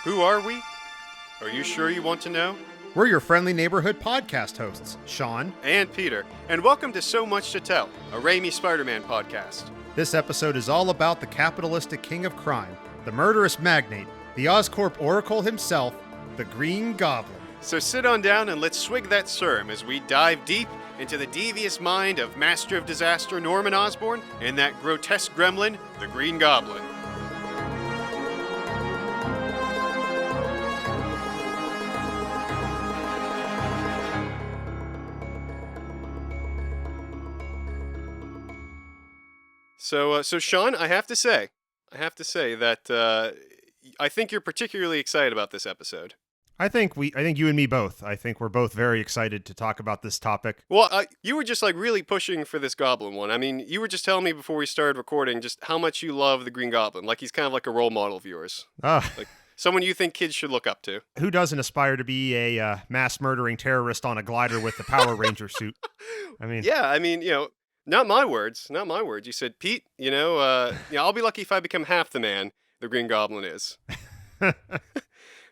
Who are we? Are you sure you want to know? We're your friendly neighborhood podcast hosts, Sean and Peter, and welcome to So Much to Tell, a Raimi Spider-Man podcast. This episode is all about the capitalistic king of crime, the murderous magnate, the Oscorp Oracle himself, the Green Goblin. So sit on down and let's swig that serum as we dive deep into the devious mind of Master of Disaster Norman Osborn and that grotesque gremlin, the Green Goblin. So Sean, I have to say that I think you're particularly excited about this episode. I think you and me both. I think we're both very excited to talk about this topic. Well, you were just like really pushing for this Goblin one. I mean, you were just telling me before we started recording just how much you love the Green Goblin. Like he's kind of like a role model of yours. Like someone you think kids should look up to. Who doesn't aspire to be a mass murdering terrorist on a glider with the Power Ranger suit? I mean, yeah, not my words. You said, Pete, I'll be lucky if I become half the man the Green Goblin is.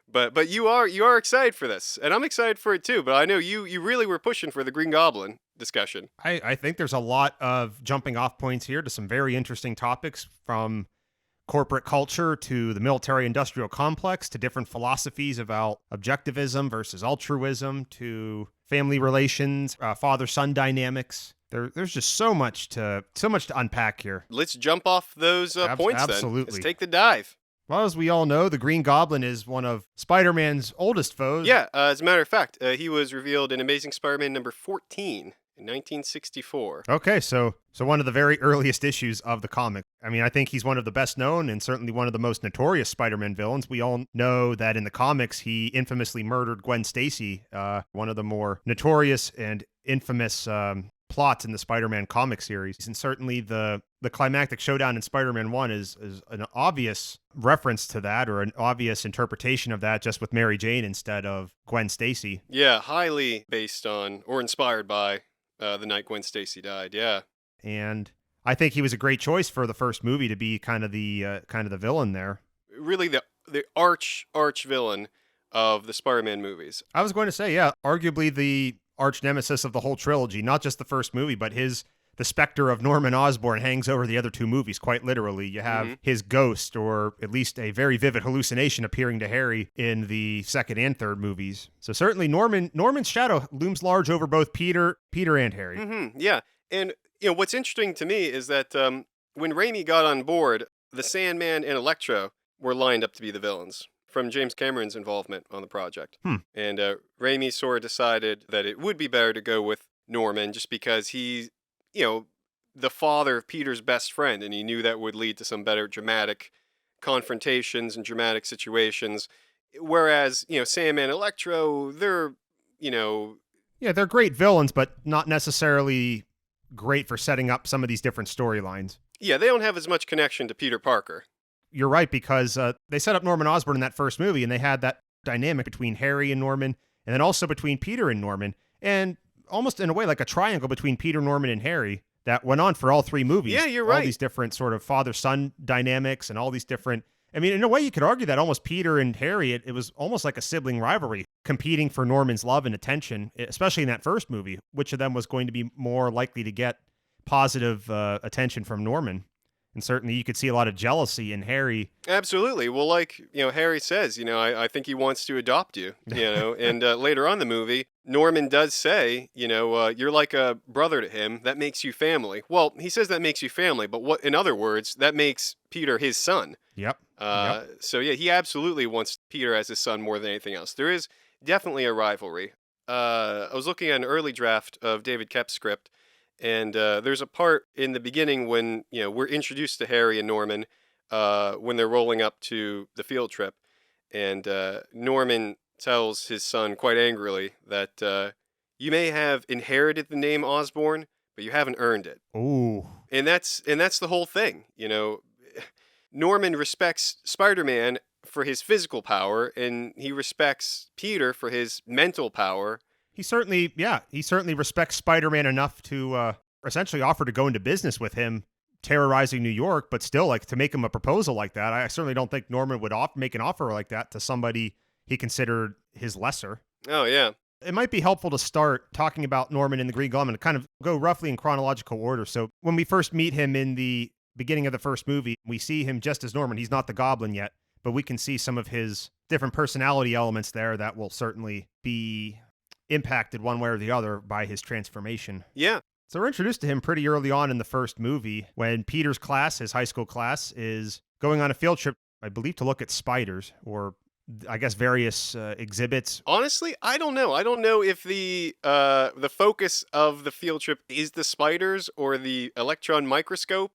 But you are excited for this, and I'm excited for it too. But I know you really were pushing for the Green Goblin discussion. I think there's a lot of jumping off points here to some very interesting topics, from corporate culture to the military-industrial complex to different philosophies about objectivism versus altruism to family relations, father-son dynamics. There's just so much to unpack here. Let's jump off those points then. Absolutely. Let's take the dive. Well, as we all know, the Green Goblin is one of Spider-Man's oldest foes. Yeah, as a matter of fact, he was revealed in Amazing Spider-Man number 14 in 1964. Okay, so one of the very earliest issues of the comic. I mean, I think he's one of the best known and certainly one of the most notorious Spider-Man villains. We all know that in the comics, he infamously murdered Gwen Stacy, one of the more notorious and infamous plots in the Spider-Man comic series. And certainly the climactic showdown in Spider-Man 1 is an obvious reference to that, or an obvious interpretation of that, just with Mary Jane instead of Gwen Stacy. Yeah, highly based on or inspired by the night Gwen Stacy died, yeah. And I think he was a great choice for the first movie to be kind of the villain there. Really the arch villain of the Spider-Man movies. I was going to say, yeah, arguably the arch nemesis of the whole trilogy, not just the first movie, but the specter of Norman Osborn hangs over the other two movies, quite literally. You have his ghost, or at least a very vivid hallucination, appearing to Harry in the second and third movies. So certainly Norman's shadow looms large over both Peter and Harry. Mm-hmm. Yeah, and what's interesting to me is that when Raimi got on board, the Sandman and Electro were lined up to be the villains from James Cameron's involvement on the project. And Raimi sort of decided that it would be better to go with Norman just because he's, the father of Peter's best friend, and he knew that would lead to some better dramatic confrontations and dramatic situations. Whereas, Sandman and Electro, they're, Yeah, they're great villains, but not necessarily great for setting up some of these different storylines. Yeah, they don't have as much connection to Peter Parker. You're right, because they set up Norman Osborn in that first movie, and they had that dynamic between Harry and Norman, and then also between Peter and Norman, and almost in a way like a triangle between Peter, Norman, and Harry that went on for all three movies. Yeah, you're right. All these different sort of father-son dynamics and all these different... I mean, in a way, you could argue that almost Peter and Harry, it was almost like a sibling rivalry, competing for Norman's love and attention, especially in that first movie. Which of them was going to be more likely to get positive attention from Norman? And certainly you could see a lot of jealousy in Harry. Absolutely. Well, like, Harry says, I think he wants to adopt you, and later on in the movie, Norman does say, you're like a brother to him. That makes you family. Well, he says that makes you family, but what, in other words, that makes Peter his son. Yep. So yeah, he absolutely wants Peter as his son more than anything else. There is definitely a rivalry. I was looking at an early draft of David Koepp's script, and there's a part in the beginning when, we're introduced to Harry and Norman when they're rolling up to the field trip. And Norman tells his son quite angrily that you may have inherited the name Osborn, but you haven't earned it. Ooh. And that's the whole thing. Norman respects Spider-Man for his physical power, and he respects Peter for his mental power. He certainly respects Spider-Man enough to essentially offer to go into business with him terrorizing New York, but still, like, to make him a proposal like that, I certainly don't think Norman would make an offer like that to somebody he considered his lesser. Oh, yeah. It might be helpful to start talking about Norman and the Green Goblin and kind of go roughly in chronological order. So when we first meet him in the beginning of the first movie, we see him just as Norman. He's not the Goblin yet, but we can see some of his different personality elements there that will certainly be impacted one way or the other by his transformation. Yeah. So we're introduced to him pretty early on in the first movie when Peter's class, his high school class, is going on a field trip, I believe, to look at spiders or I guess various exhibits. Honestly, I don't know. I don't know if the focus of the field trip is the spiders or the electron microscope.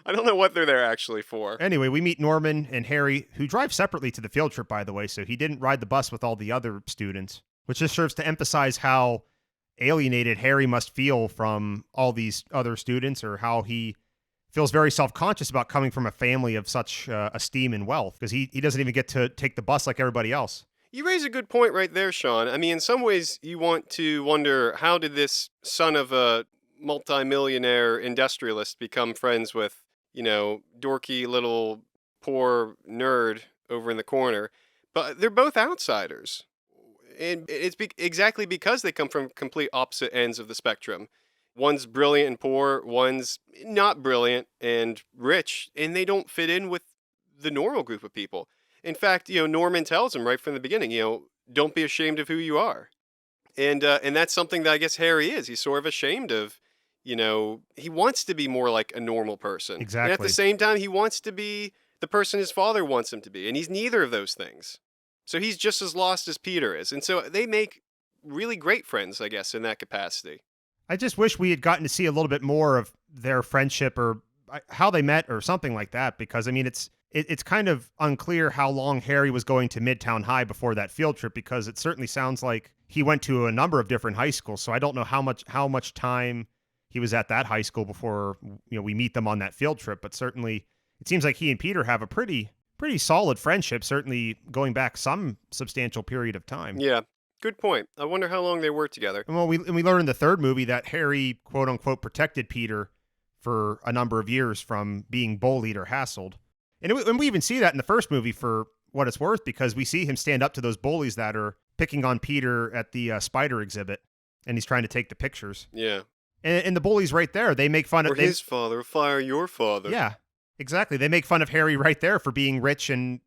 I don't know what they're there actually for. Anyway, we meet Norman and Harry, who drive separately to the field trip, by the way, so he didn't ride the bus with all the other students, which just serves to emphasize how alienated Harry must feel from all these other students, or how he feels very self-conscious about coming from a family of such esteem and wealth, because he doesn't even get to take the bus like everybody else. You raise a good point right there, Sean. I mean, in some ways, you want to wonder, how did this son of a multimillionaire industrialist become friends with, dorky little poor nerd over in the corner? But they're both outsiders. And it's exactly because they come from complete opposite ends of the spectrum. One's brilliant and poor, one's not brilliant and rich, and they don't fit in with the normal group of people. In fact, Norman tells him right from the beginning, don't be ashamed of who you are. And that's something that I guess Harry is. He's sort of ashamed of, he wants to be more like a normal person. Exactly. And at the same time, he wants to be the person his father wants him to be. And he's neither of those things. So he's just as lost as Peter is. And so they make really great friends, I guess, in that capacity. I just wish we had gotten to see a little bit more of their friendship or how they met or something like that, because, I mean, it's kind of unclear how long Harry was going to Midtown High before that field trip, because it certainly sounds like he went to a number of different high schools. So I don't know how much time he was at that high school before we meet them on that field trip, but certainly it seems like he and Peter have a pretty solid friendship, certainly going back some substantial period of time. Yeah. Good point. I wonder how long they were together. Well, we learn in the third movie that Harry, quote unquote, protected Peter for a number of years from being bullied or hassled. And we even see that in the first movie, for what it's worth, because we see him stand up to those bullies that are picking on Peter at the spider exhibit, and he's trying to take the pictures. Yeah. And the bullies right there, they make fun of his father, fire your father. Yeah, exactly. They make fun of Harry right there for being rich and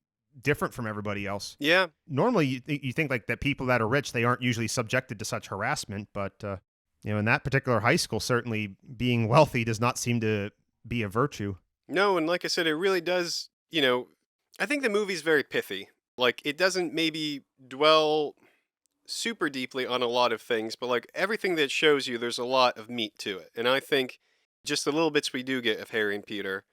different from everybody else. Yeah. Normally, you think like that people that are rich, they aren't usually subjected to such harassment, but in that particular high school, certainly being wealthy does not seem to be a virtue. No, and like I said, it really does. I think the movie's very pithy. Like, it doesn't maybe dwell super deeply on a lot of things, but like everything that shows you, there's a lot of meat to it. And I think just the little bits we do get of Harry and Peter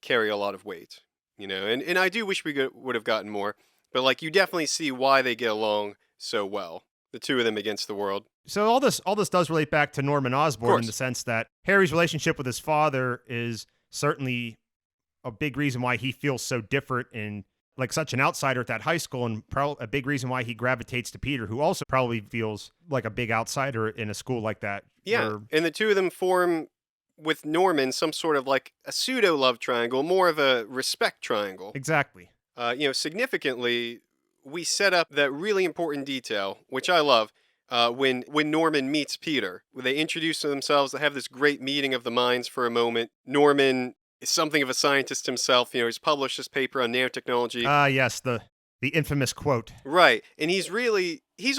carry a lot of weight. And I do wish we would have gotten more, but like you definitely see why they get along so well, the two of them against the world. So all this does relate back to Norman Osborn in the sense that Harry's relationship with his father is certainly a big reason why he feels so different and like such an outsider at that high school, and a big reason why he gravitates to Peter, who also probably feels like a big outsider in a school like that. Yeah, and the two of them form, with Norman, some sort of like a pseudo love triangle, more of a respect triangle. Exactly. Significantly, we set up that really important detail, which I love, when Norman meets Peter. They introduce themselves, they have this great meeting of the minds for a moment. Norman is something of a scientist himself. He's published this paper on nanotechnology. Yes, the infamous quote. Right, and he's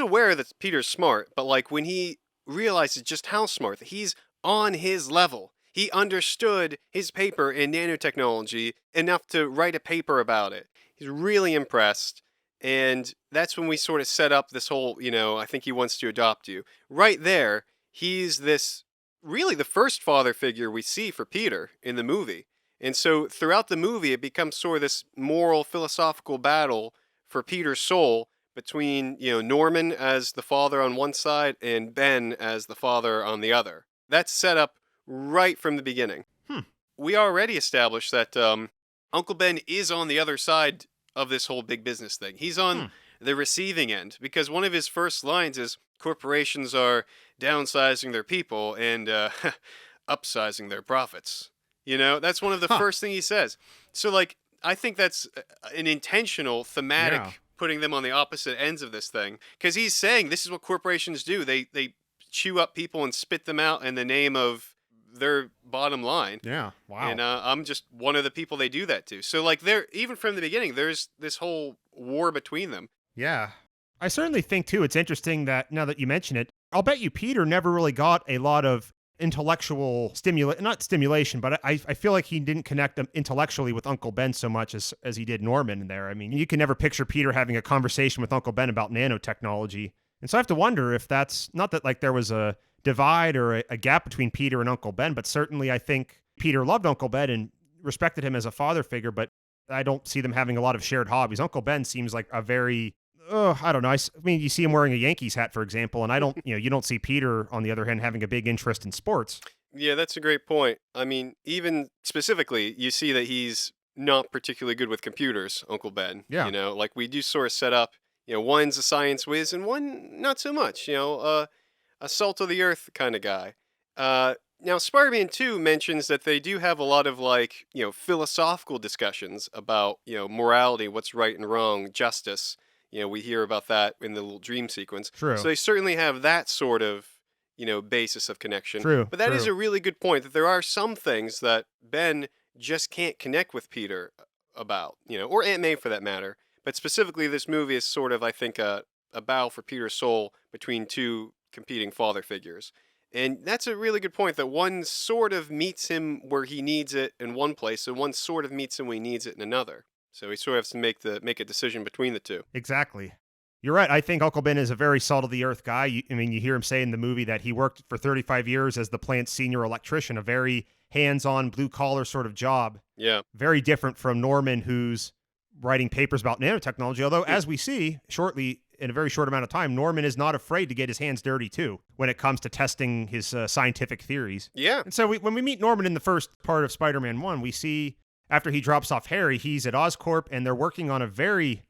aware that Peter's smart, but like when he realizes just how smart, he's on his level. He understood his paper in nanotechnology enough to write a paper about it. He's really impressed. And that's when we sort of set up this whole, I think he wants to adopt you. Right there, he's really the first father figure we see for Peter in the movie. And so throughout the movie, it becomes sort of this moral, philosophical battle for Peter's soul between, Norman as the father on one side and Ben as the father on the other. That's set up right from the beginning. We already established that Uncle Ben is on the other side of this whole big business thing. He's on the receiving end, because one of his first lines is, corporations are downsizing their people and upsizing their profits. You know, that's one of the Huh. first thing he says. So, like, I think that's an intentional thematic Yeah. putting them on the opposite ends of this thing, because he's saying this is what corporations do. They chew up people and spit them out in the name of their bottom line. Yeah. Wow. And I'm just one of the people they do that to. So, like, there, even from the beginning, there's this whole war between them. Yeah. I certainly think, too, it's interesting that now that you mention it, I'll bet you Peter never really got a lot of intellectual not stimulation, but I feel like he didn't connect them intellectually with Uncle Ben so much as he did Norman in there. I mean, you can never picture Peter having a conversation with Uncle Ben about nanotechnology. And so I have to wonder if that's not that like there was a divide or a gap between Peter and Uncle Ben, but certainly I think Peter loved Uncle Ben and respected him as a father figure, but I don't see them having a lot of shared hobbies. Uncle Ben seems like a very I don't know. I mean, you see him wearing a Yankees hat, for example, and I don't, you don't see Peter, on the other hand, having a big interest in sports. Yeah, that's a great point. I mean, even specifically, you see that he's not particularly good with computers, Uncle Ben. Yeah. You know, like we do sort of set up, one's a science whiz and one not so much, a salt of the earth kind of guy. Now, Spider-Man 2 mentions that they do have a lot of, like, philosophical discussions about, morality, what's right and wrong, justice. We hear about that in the little dream sequence. True. So they certainly have that sort of, basis of connection. True. But that is true. a really good point, that there are some things that Ben just can't connect with Peter about, or Aunt May for that matter. But specifically, this movie is sort of, I think, a battle for Peter's soul between two competing father figures. And that's a really good point, that one sort of meets him where he needs it in one place, and one sort of meets him where he needs it in another. So he sort of has to make a decision between the two. Exactly. You're right. I think Uncle Ben is a very salt of the earth guy. I mean, you hear him say in the movie that he worked for 35 years as the plant's senior electrician, a very hands-on, blue-collar sort of job. Yeah. Very different from Norman, who's writing papers about nanotechnology. Although, as we see shortly, in a very short amount of time, Norman is not afraid to get his hands dirty, too, when it comes to testing his scientific theories. Yeah. And so when we meet Norman in the first part of Spider-Man 1, we see, after he drops off Harry, he's at Oscorp, and they're working on a very,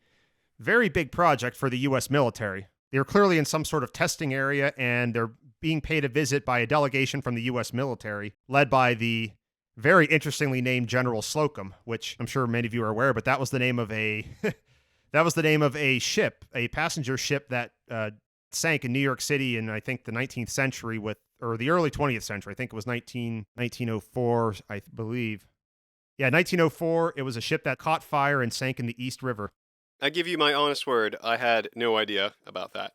very big project for the U.S. military. They're clearly in some sort of testing area, and they're being paid a visit by a delegation from the U.S. military, led by the very interestingly named General Slocum, which I'm sure many of you are aware, but that was the name of a that was the name of a ship, a passenger ship that sank in New York City in, I think, the 19th century or the early 20th century. I think it was 1904, I believe. Yeah, 1904. It was a ship that caught fire and sank in the East River. I give you my honest word, I had no idea about that.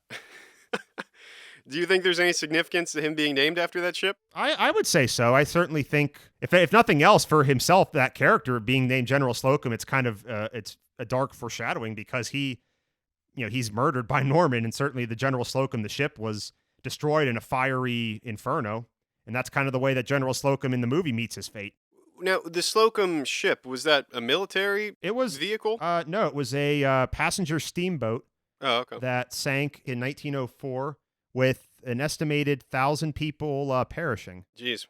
Do you think there's any significance to him being named after that ship? I would say so. I certainly think, if nothing else, for himself, that character being named General Slocum, it's kind of it's a dark foreshadowing, because he's murdered by Norman, and certainly the General Slocum, the ship, was destroyed in a fiery inferno, and that's kind of the way that General Slocum in the movie meets his fate. Now, the Slocum ship, was that a military It was vehicle? No, it was a passenger steamboat Oh, okay. that sank in 1904 with an estimated 1,000 people perishing. Jeez.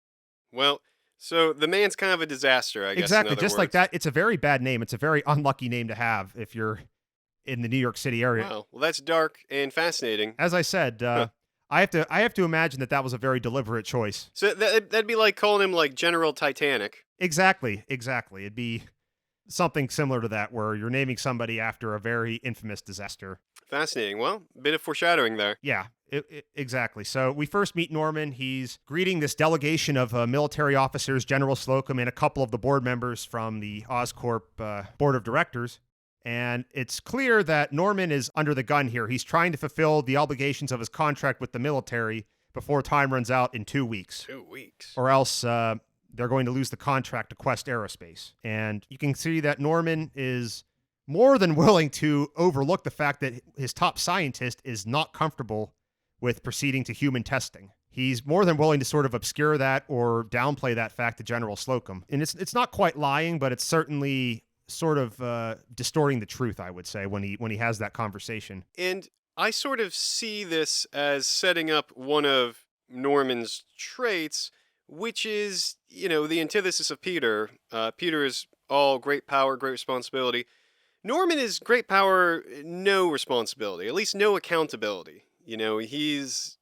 Well, so the man's kind of a disaster, I guess. Exactly, in other just like words. that. It's a very bad name. It's a very unlucky name to have if you're in the New York City area. Wow. Well, that's dark and fascinating. As I said, I have to imagine that was a very deliberate choice. So that'd be like calling him like General Titanic. Exactly. It'd be something similar to that, where you're naming somebody after a very infamous disaster. Fascinating. Well, bit of foreshadowing there. Yeah, exactly. So we first meet Norman. He's greeting this delegation of military officers, General Slocum, and a couple of the board members from the Oscorp board of directors. And it's clear that Norman is under the gun here. He's trying to fulfill the obligations of his contract with the military before time runs out in 2 weeks. 2 weeks. Or else they're going to lose the contract to Quest Aerospace. And you can see that Norman is more than willing to overlook the fact that his top scientist is not comfortable with proceeding to human testing. He's more than willing to sort of obscure that or downplay that fact to General Slocum. And it's not quite lying, but it's certainly sort of distorting the truth, I would say, when he has that conversation. And I sort of see this as setting up one of Norman's traits, which is, the antithesis of Peter. Peter is all great power, great responsibility. Norman is great power, no responsibility, at least no accountability. He's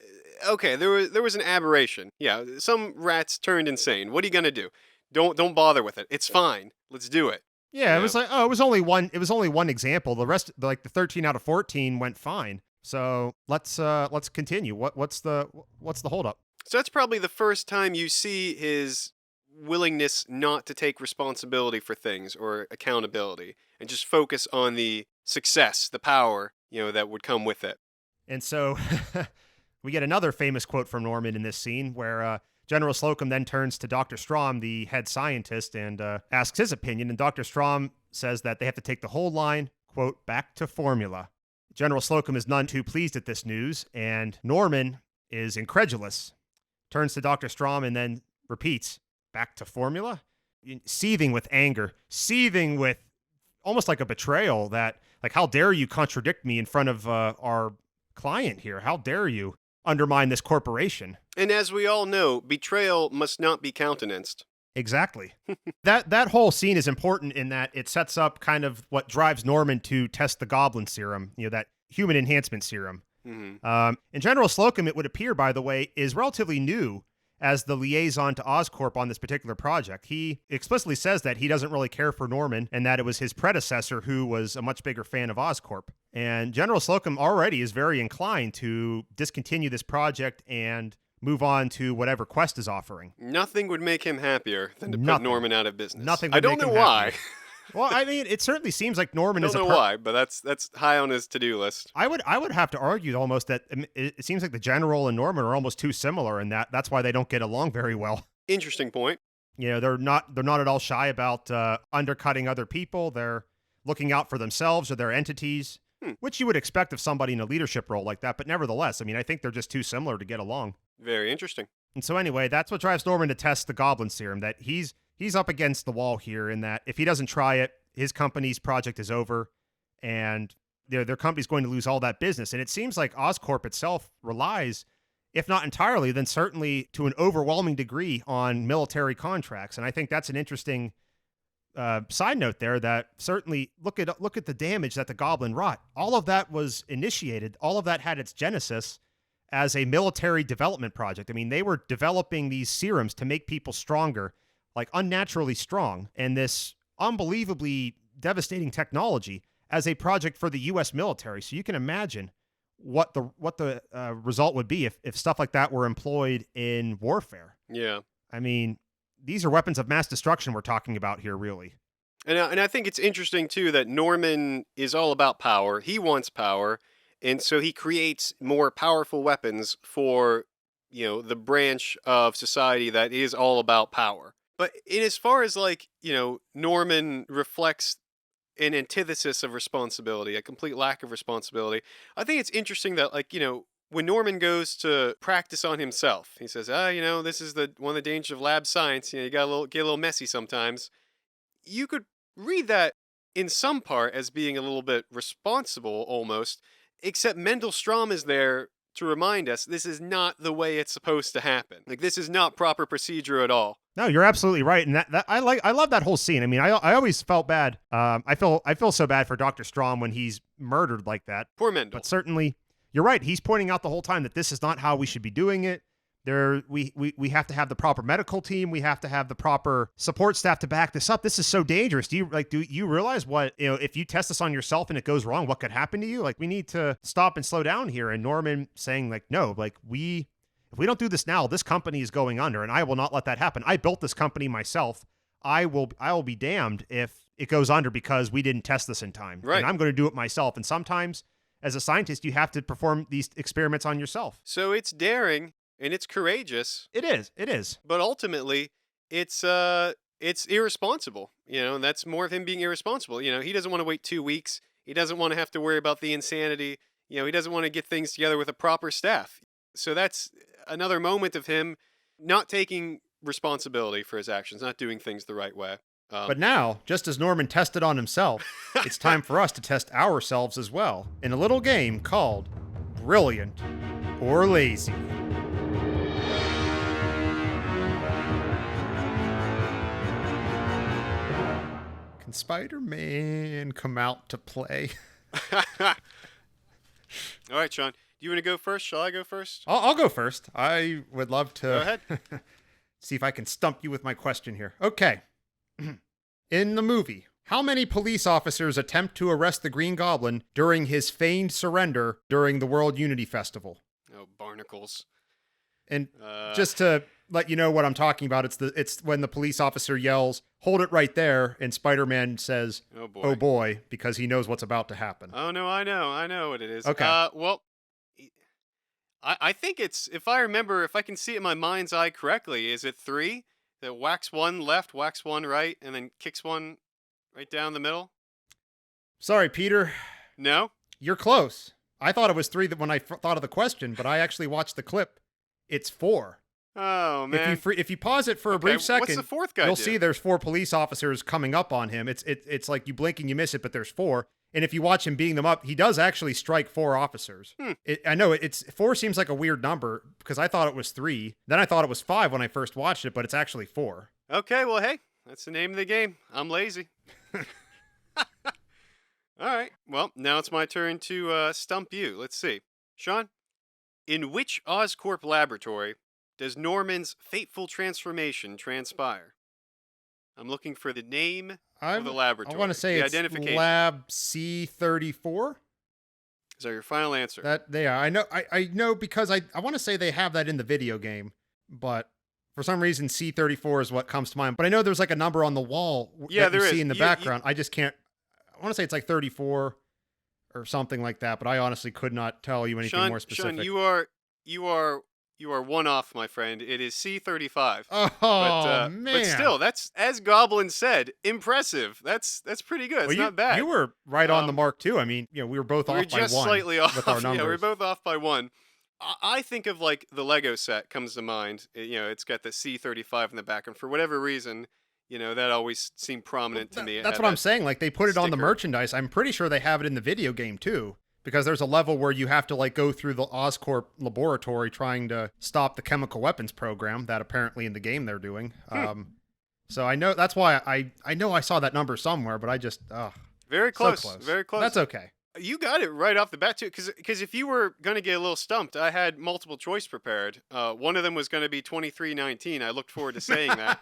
okay. There was an aberration. Yeah, some rats turned insane. What are you gonna do? Don't bother with it. It's fine. Let's do it. Yeah, You it was know? like, oh, it was only one. It was only one example. The rest, like the 13 out of 14, went fine. So let's continue. What's the holdup? So that's probably the first time you see his willingness not to take responsibility for things or accountability and just focus on the success, the power, that would come with it. And so we get another famous quote from Norman in this scene where General Slocum then turns to Dr. Strom, the head scientist, and asks his opinion. And Dr. Strom says that they have to take the whole line, quote, back to formula. General Slocum is none too pleased at this news, and Norman is incredulous, turns to Dr. Strom, and then repeats, back to formula? Seething with anger, seething with almost like a betrayal that, like, how dare you contradict me in front of our client here? How dare you undermine this corporation? And as we all know, betrayal must not be countenanced. Exactly. That whole scene is important in that it sets up kind of what drives Norman to test the Goblin serum, that human enhancement serum. Mm-hmm. And General Slocum, it would appear, by the way, is relatively new as the liaison to Oscorp on this particular project. He explicitly says that he doesn't really care for Norman and that it was his predecessor who was a much bigger fan of Oscorp. And General Slocum already is very inclined to discontinue this project and move on to whatever Quest is offering. Nothing would make him happier than to put Norman out of business. Nothing. I don't know why. Well, I mean, it certainly seems like Norman is. I don't know why, but that's high on his to-do list. I would have to argue almost that it seems like the General and Norman are almost too similar, and that's why they don't get along very well. Interesting point. They're not at all shy about undercutting other people. They're looking out for themselves or their entities, which you would expect of somebody in a leadership role like that. But nevertheless, I mean, I think they're just too similar to get along. Very interesting. And so anyway, that's what drives Norman to test the Goblin serum, that he's up against the wall here, in that if he doesn't try it, his company's project is over, and their company's going to lose all that business. And it seems like Oscorp itself relies, if not entirely, then certainly to an overwhelming degree, on military contracts. And I think that's an interesting side note there, that certainly look at the damage that the Goblin wrought. All of that was initiated. All of that had its genesis as a military development project. I mean, they were developing these serums to make people stronger, like unnaturally strong, and this unbelievably devastating technology as a project for the U.S. military. So you can imagine what the result would be if stuff like that were employed in warfare. Yeah. I mean, these are weapons of mass destruction we're talking about here, really. And I think it's interesting, too, that Norman is all about power. He wants power, and so he creates more powerful weapons for, the branch of society that is all about power. But in as far as, Norman reflects an antithesis of responsibility, a complete lack of responsibility, I think it's interesting that, when Norman goes to practice on himself, he says, this is one of the dangers of lab science. You got get a little messy sometimes. You could read that in some part as being a little bit responsible almost, except Mendel Strom is there to remind us this is not the way it's supposed to happen. This is not proper procedure at all. No, you're absolutely right, and that I love that whole scene. I mean, I always felt bad. I feel so bad for Dr. Strom when he's murdered like that. Poor Mendel. But certainly, you're right. He's pointing out the whole time that this is not how we should be doing it. We have to have the proper medical team. We have to have the proper support staff to back this up. This is so dangerous. Do you realize what, if you test this on yourself and it goes wrong, what could happen to you? We need to stop and slow down here. And Norman saying no, if we don't do this now, this company is going under, and I will not let that happen. I built this company myself. I will be damned if it goes under because we didn't test this in time. Right. And I'm going to do it myself. And sometimes as a scientist, you have to perform these experiments on yourself. So it's daring. And it's courageous. It is. But ultimately, it's irresponsible. And that's more of him being irresponsible. He doesn't want to wait 2 weeks. He doesn't want to have to worry about the insanity. He doesn't want to get things together with a proper staff. So that's another moment of him not taking responsibility for his actions, not doing things the right way. But now, just as Norman tested on himself, it's time for us to test ourselves as well in a little game called Brilliant or Lazy. Can Spider-Man come out to play? All right, Sean. Do you want to go first? Shall I go first? I'll go first. I would love to. Go ahead. See if I can stump you with my question here. Okay. In the movie, how many police officers attempt to arrest the Green Goblin during his feigned surrender during the World Unity Festival? Oh, barnacles. And just to let you know what I'm talking about, it's when the police officer yells, "Hold it right there," and Spider-Man says, "Oh boy," because he knows what's about to happen. Oh no, I know what it is. Okay. Well, I think it's, if I remember, if I can see it in my mind's eye correctly, is it 3 that whacks one left, whacks one right, and then kicks one right down the middle? Sorry, Peter. No? You're close. I thought it was 3 that when I thought of the question, but I actually watched the clip. It's 4. Oh man! If you pause it for a brief second, what's the fourth guy you'll do? see there's 4 police officers coming up on him. It's like you blink and you miss it, but there's 4. And if you watch him beating them up, he does actually strike 4 officers. I know it's 4 seems like a weird number because I thought it was 3. Then I thought it was 5 when I first watched it, but it's actually 4. Okay, well, hey, that's the name of the game. I'm lazy. All right. Well, now it's my turn to stump you. Let's see. Sean, in which Oscorp laboratory does Norman's fateful transformation transpire? I'm looking for the name of the laboratory. I want to say the it's identification. Lab C34. Is that your final answer? That they are. I know because I want to say they have that in the video game, but for some reason C34 is what comes to mind. But I know there's like a number on the wall that you see in the background. I just can't. I want to say it's like 34 or something like that, but I honestly could not tell you anything more specific. Sean, you are one off, my friend. It is C35. Oh man! But still, that's, as Goblin said, impressive. That's pretty good. It's not bad. You were right on the mark too. I mean, we were both off by 1. We're just slightly off with our numbers. Yeah, we're both off by 1. I think of like the Lego set comes to mind. It's got the C35 in the back, and for whatever reason, that always seemed prominent to me. That's what I'm saying. Like they put it on the merchandise. I'm pretty sure they have it in the video game too. Because there's a level where you have to like go through the Oscorp laboratory trying to stop the chemical weapons program that apparently in the game they're doing. So I know that's why I know I saw that number somewhere, but I just very close, so close. Very close. That's okay. You got it right off the bat too, because if you were gonna get a little stumped, I had multiple choice prepared. One of them was gonna be 2319. I looked forward to saying that,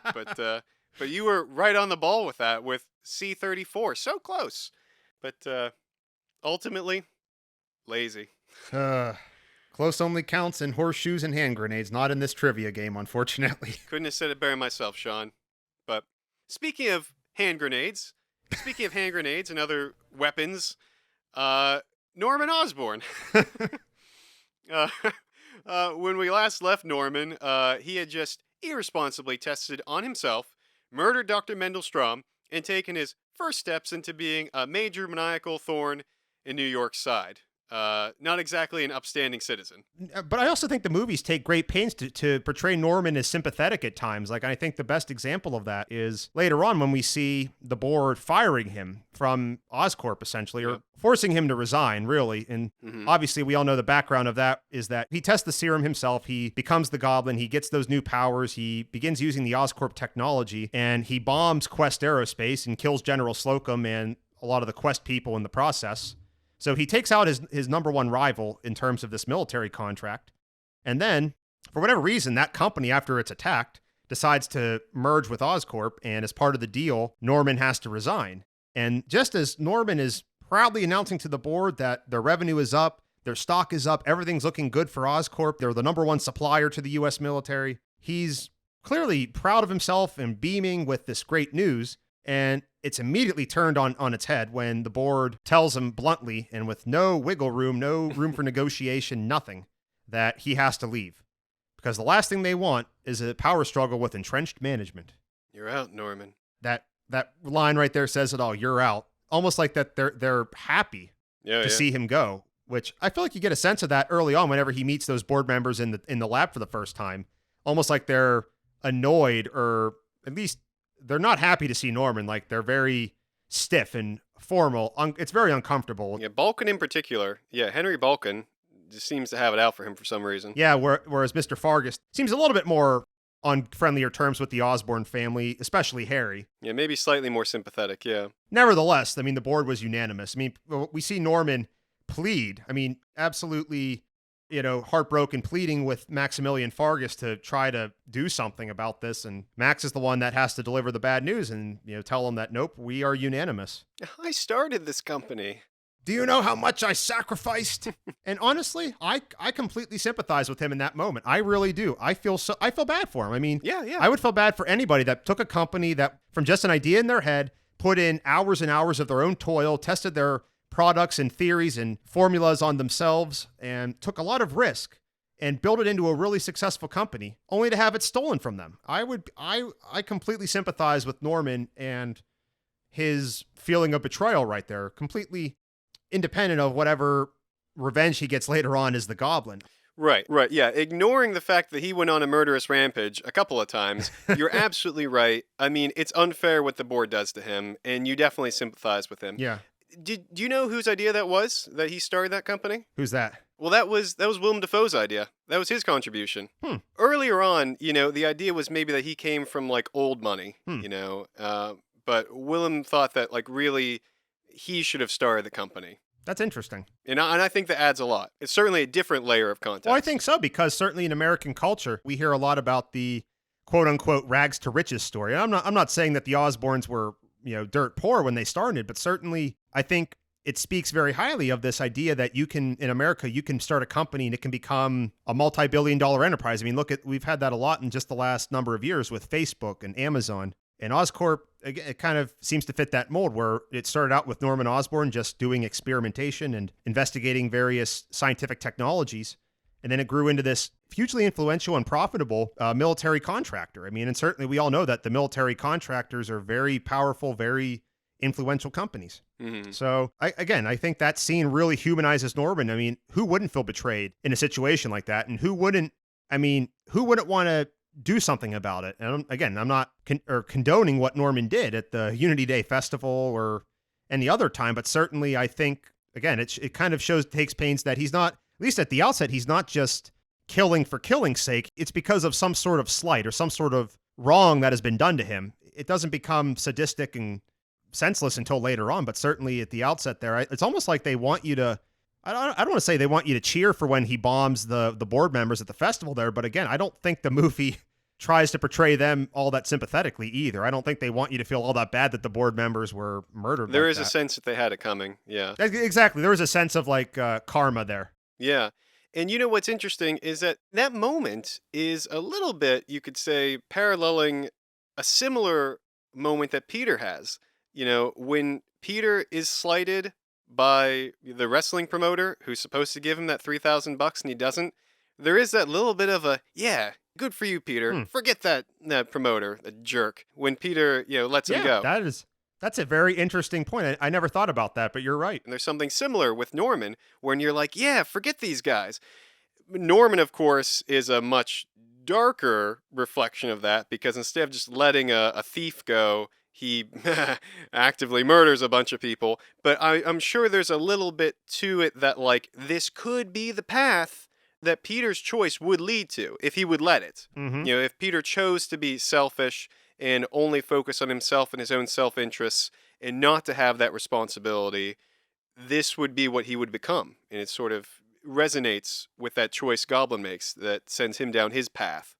but you were right on the ball with that with C34. So close, but ultimately. Lazy. Close only counts in horseshoes and hand grenades, not in this trivia game, unfortunately. Couldn't have said it better myself, Sean. But speaking of hand grenades and other weapons, Norman Osborn. When we last left Norman, he had just irresponsibly tested on himself, murdered Dr. Mendel Stromm, and taken his first steps into being a major maniacal thorn in New York's side. Not exactly an upstanding citizen. But I also think the movies take great pains to portray Norman as sympathetic at times. Like, I think the best example of that is later on when we see the board firing him from Oscorp, essentially, or forcing him to resign, really. And obviously, we all know the background of that is that he tests the serum himself. He becomes the Goblin. He gets those new powers. He begins using the Oscorp technology, and he bombs Quest Aerospace and kills General Slocum and a lot of the Quest people in the process. So he takes out his number one rival in terms of this military contract. And then, for whatever reason, that company, after it's attacked, decides to merge with Oscorp. And as part of the deal, Norman has to resign. And just as Norman is proudly announcing to the board that their revenue is up, their stock is up, everything's looking good for Oscorp, they're the number one supplier to the U.S. military, he's clearly proud of himself and beaming with this great news. And it's immediately turned on its head when the board tells him bluntly and with no wiggle room, no room for negotiation, nothing, that he has to leave. Because the last thing they want is a power struggle with entrenched management. You're out, Norman. That line right there says it all. You're out. Almost like that they're happy to see him go, which I feel like you get a sense of that early on whenever he meets those board members in the lab for the first time. Almost like they're annoyed, or at least they're not happy to see Norman. Like, they're very stiff and formal. It's very uncomfortable. Yeah, Balkan in particular. Yeah, Henry Balkan just seems to have it out for him for some reason. Yeah, whereas Mr. Fargus seems a little bit more on friendlier terms with the Osborn family, especially Harry. Yeah, maybe slightly more sympathetic, yeah. Nevertheless, I mean, the board was unanimous. I mean, we see Norman plead. I mean, absolutely heartbroken pleading with Maximilian Fargus to try to do something about this. And Max is the one that has to deliver the bad news and, tell him that, nope, we are unanimous. I started this company. Do you know how much I sacrificed? And honestly, I completely sympathize with him in that moment. I really do. I feel bad for him. I mean, Yeah. I would feel bad for anybody that took a company that from just an idea in their head, put in hours and hours of their own toil, tested their products and theories and formulas on themselves, and took a lot of risk and built it into a really successful company, only to have it stolen from them. I completely sympathize with Norman and his feeling of betrayal right there, completely independent of whatever revenge he gets later on as the Goblin. Right, yeah. Ignoring the fact that he went on a murderous rampage a couple of times, you're absolutely right. I mean, it's unfair what the board does to him, and you definitely sympathize with him. Yeah. Do you know whose idea that was, that he started that company? Who's that? Well, that was Willem Dafoe's idea. That was his contribution. Earlier on, the idea was maybe that he came from, like, old money, but Willem thought that, like, really he should have started the company. That's interesting. And I think that adds a lot. It's certainly a different layer of context. Well, I think so, because certainly in American culture, we hear a lot about the quote-unquote rags to riches story. And I'm not saying that the Osborns were, dirt poor when they started, but certainly I think it speaks very highly of this idea that in America, you can start a company and it can become a multi-billion-dollar enterprise. I mean, we've had that a lot in just the last number of years with Facebook and Amazon. And Oscorp, again, it kind of seems to fit that mold, where it started out with Norman Osborn just doing experimentation and investigating various scientific technologies. And then it grew into this hugely influential and profitable military contractor. I mean, and certainly we all know that the military contractors are very powerful, very influential companies. Mm-hmm. So, I think that scene really humanizes Norman. I mean, who wouldn't feel betrayed in a situation like that? And who wouldn't want to do something about it? And again, I'm not condoning what Norman did at the Unity Day Festival or any other time, but certainly I think, again, it kind of takes pains that he's not, at least at the outset, he's not just killing for killing's sake. It's because of some sort of slight or some sort of wrong that has been done to him. It doesn't become sadistic and senseless until later on, but certainly at the outset there, it's almost like they want you to, I don't want to say they want you to cheer for when he bombs the board members at the festival there, but again, I don't think the movie tries to portray them all that sympathetically either. I don't think they want you to feel all that bad that the board members were murdered. There is a sense that they had it coming, yeah. Exactly. There was a sense of like karma there. Yeah. And what's interesting is that moment is a little bit, you could say, paralleling a similar moment that Peter has. When Peter is slighted by the wrestling promoter who's supposed to give him that $3,000 and he doesn't, there is that little bit of a, yeah, good for you, Peter. Forget that promoter, the jerk. When Peter, lets him go. That's a very interesting point. I never thought about that, but you're right. And there's something similar with Norman, when you're like, yeah, forget these guys. Norman, of course, is a much darker reflection of that, because instead of just letting a thief go, he actively murders a bunch of people. But I'm sure there's a little bit to it that, like, this could be the path that Peter's choice would lead to if he would let it. Mm-hmm. If Peter chose to be selfish and only focus on himself and his own self-interests and not to have that responsibility, this would be what he would become. And it sort of resonates with that choice Goblin makes that sends him down his path.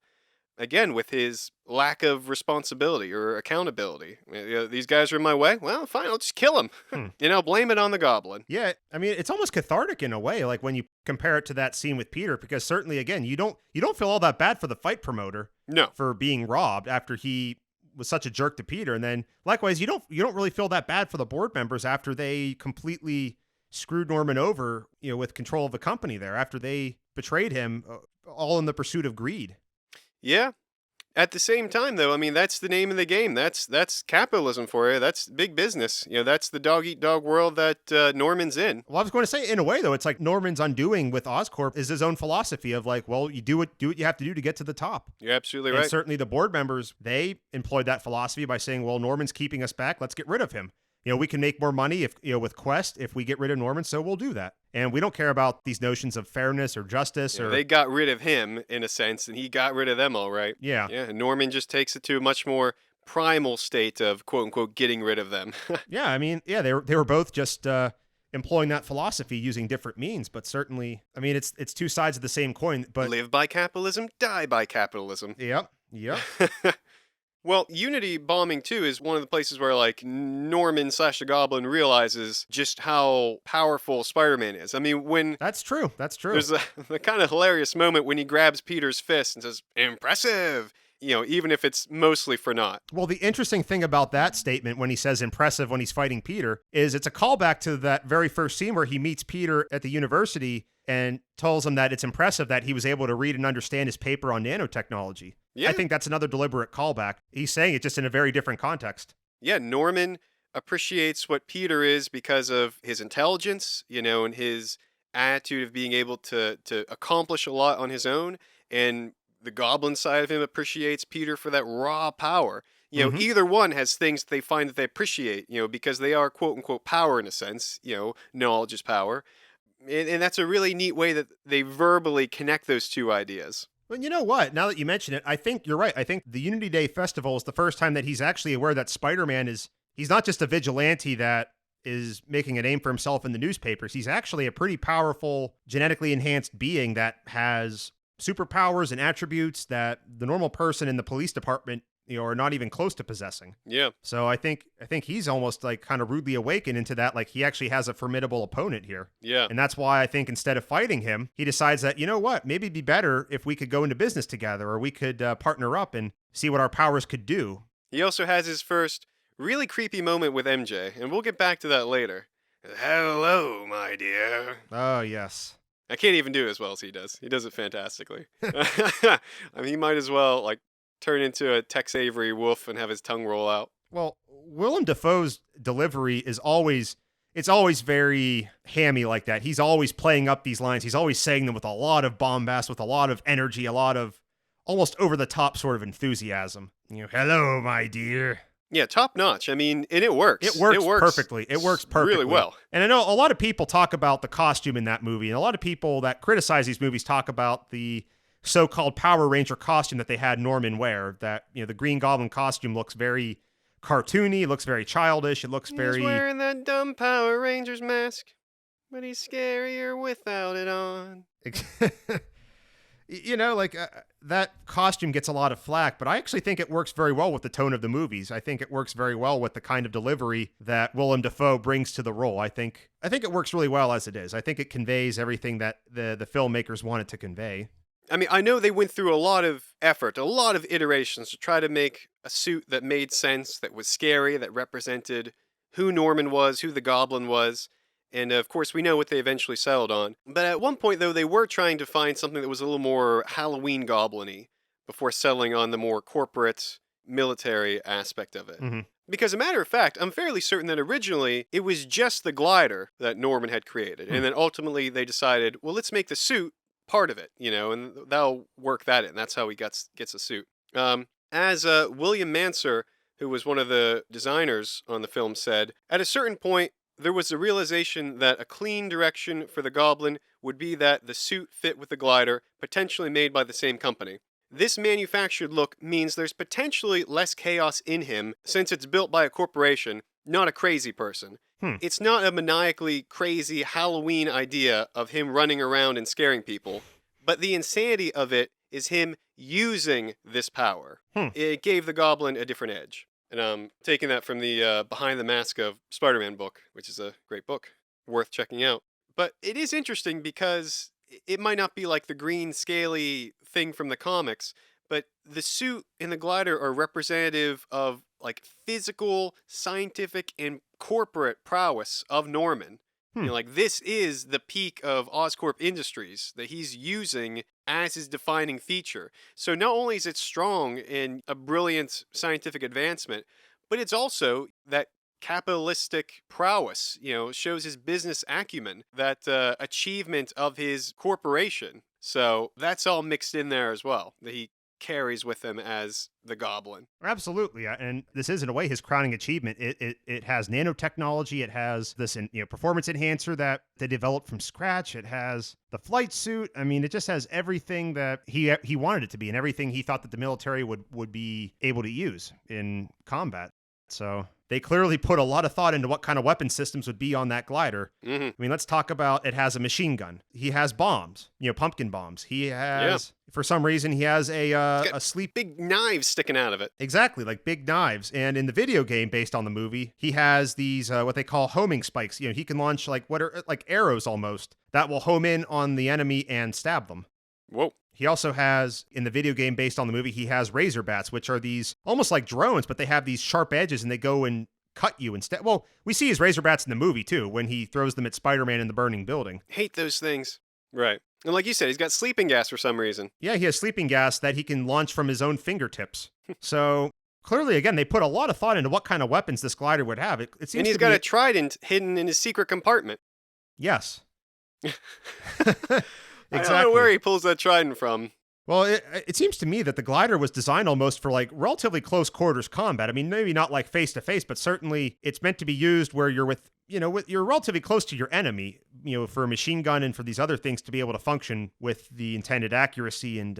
Again, with his lack of responsibility or accountability. These guys are in my way? Well, fine, I'll just kill them. Blame it on the Goblin. Yeah, I mean, it's almost cathartic in a way, like when you compare it to that scene with Peter, because certainly, again, you don't feel all that bad for the fight promoter. No. For being robbed after he was such a jerk to Peter. And then, likewise, you don't really feel that bad for the board members after they completely screwed Norman over, with control of the company there, after they betrayed him, all in the pursuit of greed. Yeah. At the same time, though, I mean, that's the name of the game. That's capitalism for you. That's big business. That's the dog-eat-dog world that Norman's in. Well, I was going to say, in a way, though, it's like Norman's undoing with Oscorp is his own philosophy of like, well, you do what you have to do to get to the top. You're absolutely and right. Certainly the board members, they employed that philosophy by saying, well, Norman's keeping us back. Let's get rid of him. We can make more money if with Quest if we get rid of Norman, so we'll do that. And we don't care about these notions of fairness or justice. They got rid of him in a sense, and he got rid of them all right. Yeah. Yeah. And Norman just takes it to a much more primal state of quote unquote getting rid of them. Yeah. I mean, yeah, they were both just employing that philosophy using different means. But certainly, I mean, it's two sides of the same coin. But Live by capitalism, die by capitalism. yep, yep. Well, Unity bombing too is one of the places where like Norman / the Goblin realizes just how powerful Spider-Man is. I mean, when That's true. That's true. there's the kind of hilarious moment when he grabs Peter's fist and says, "Impressive," even if it's mostly for naught. Well, the interesting thing about that statement when he says impressive when he's fighting Peter is it's a callback to that very first scene where he meets Peter at the university and tells him that it's impressive that he was able to read and understand his paper on nanotechnology. Yeah. I think that's another deliberate callback. He's saying it just in a very different context. Yeah, Norman appreciates what Peter is because of his intelligence, and his attitude of being able to accomplish a lot on his own. And the Goblin side of him appreciates Peter for that raw power. Either one has things that they find that they appreciate, because they are quote unquote power in a sense, knowledge is power. And that's a really neat way that they verbally connect those two ideas. Well, you know what? Now that you mention it, I think you're right. I think the Unity Day Festival is the first time that he's actually aware that Spider-Man he's not just a vigilante that is making a name for himself in the newspapers. He's actually a pretty powerful, genetically enhanced being that has superpowers and attributes that the normal person in the police department, are not even close to possessing. Yeah. So I think he's almost like kind of rudely awakened into that, like he actually has a formidable opponent here. Yeah. And that's why I think instead of fighting him, he decides that, you know what, maybe it'd be better if we could go into business together or we could partner up and see what our powers could do. He also has his first really creepy moment with MJ, and we'll get back to that later. Hello, my dear. Oh, yes. I can't even do it as well as he does. He does it fantastically. I mean, he might as well, like, turn into a Tex Avery wolf and have his tongue roll out. Well, Willem Dafoe's delivery is always very hammy like that. He's always playing up these lines. He's always saying them with a lot of bombast, with a lot of energy, a lot of almost over-the-top sort of enthusiasm. Hello, my dear. Yeah, top notch. I mean, and it works. It works perfectly. It works perfectly. Really well. And I know a lot of people talk about the costume in that movie, and a lot of people that criticize these movies talk about the so-called Power Ranger costume that they had Norman wear. That, the Green Goblin costume looks very cartoony, it looks very childish, it looks very... He's wearing that dumb Power Rangers mask, but he's scarier without it on. That costume gets a lot of flack, but I actually think it works very well with the tone of the movies. I think it works very well with the kind of delivery that Willem Dafoe brings to the role. I think it works really well as it is. I think it conveys everything that the filmmakers wanted to convey. I mean, I know they went through a lot of effort, a lot of iterations to try to make a suit that made sense, that was scary, that represented who Norman was, who the Goblin was. And of course, we know what they eventually settled on. But at one point, though, they were trying to find something that was a little more Halloween goblin-y before settling on the more corporate military aspect of it. Mm-hmm. Because, as a matter of fact, I'm fairly certain that originally it was just the glider that Norman had created. And then ultimately they decided, well, let's make the suit part of it, and that'll work that in. That's how he gets a suit. As William Manser, who was one of the designers on the film, said, at a certain point, there was a realization that a clean direction for the Goblin would be that the suit fit with the glider, potentially made by the same company. This manufactured look means there's potentially less chaos in him since it's built by a corporation, not a crazy person. It's not a maniacally crazy Halloween idea of him running around and scaring people, but the insanity of it is him using this power. It gave the Goblin a different edge. And I'm taking that from the Behind the Mask of Spider-Man book, which is a great book, worth checking out. But it is interesting because it might not be like the green scaly thing from the comics, but the suit and the glider are representative of like physical, scientific, and corporate prowess of Norman. Like this is the peak of Oscorp Industries that he's using as his defining feature. So not only is it strong and a brilliant scientific advancement, but it's also that capitalistic prowess, shows his business acumen, that achievement of his corporation. So that's all mixed in there as well, that he carries with him as the Goblin. Absolutely, and this is in a way his crowning achievement. It has nanotechnology. It has this performance enhancer that they developed from scratch. It has the flight suit. I mean, it just has everything that he wanted it to be, and everything he thought that the military would be able to use in combat. So they clearly put a lot of thought into what kind of weapon systems would be on that glider. Mm-hmm. I mean, let's talk about it has a machine gun. He has bombs, pumpkin bombs. He has, for some reason, he has a sleep. Big knives sticking out of it. Exactly, like big knives. And in the video game based on the movie, he has these, what they call homing spikes. He can launch like what are like arrows almost that will home in on the enemy and stab them. Whoa. He also has, in the video game based on the movie, he has razor bats, which are these almost like drones, but they have these sharp edges and they go and cut you instead. Well, we see his razor bats in the movie too, when he throws them at Spider-Man in the burning building. Hate those things. Right. And like you said, he's got sleeping gas for some reason. Yeah, he has sleeping gas that he can launch from his own fingertips. So clearly, again, they put a lot of thought into what kind of weapons this glider would have. It seems and he's got a trident hidden in his secret compartment. Yes. Exactly. I don't know where he pulls that trident from. Well, it seems to me that the glider was designed almost for like relatively close quarters combat. I mean, maybe not like face to face, but certainly it's meant to be used where you're you're relatively close to your enemy, for a machine gun and for these other things to be able to function with the intended accuracy and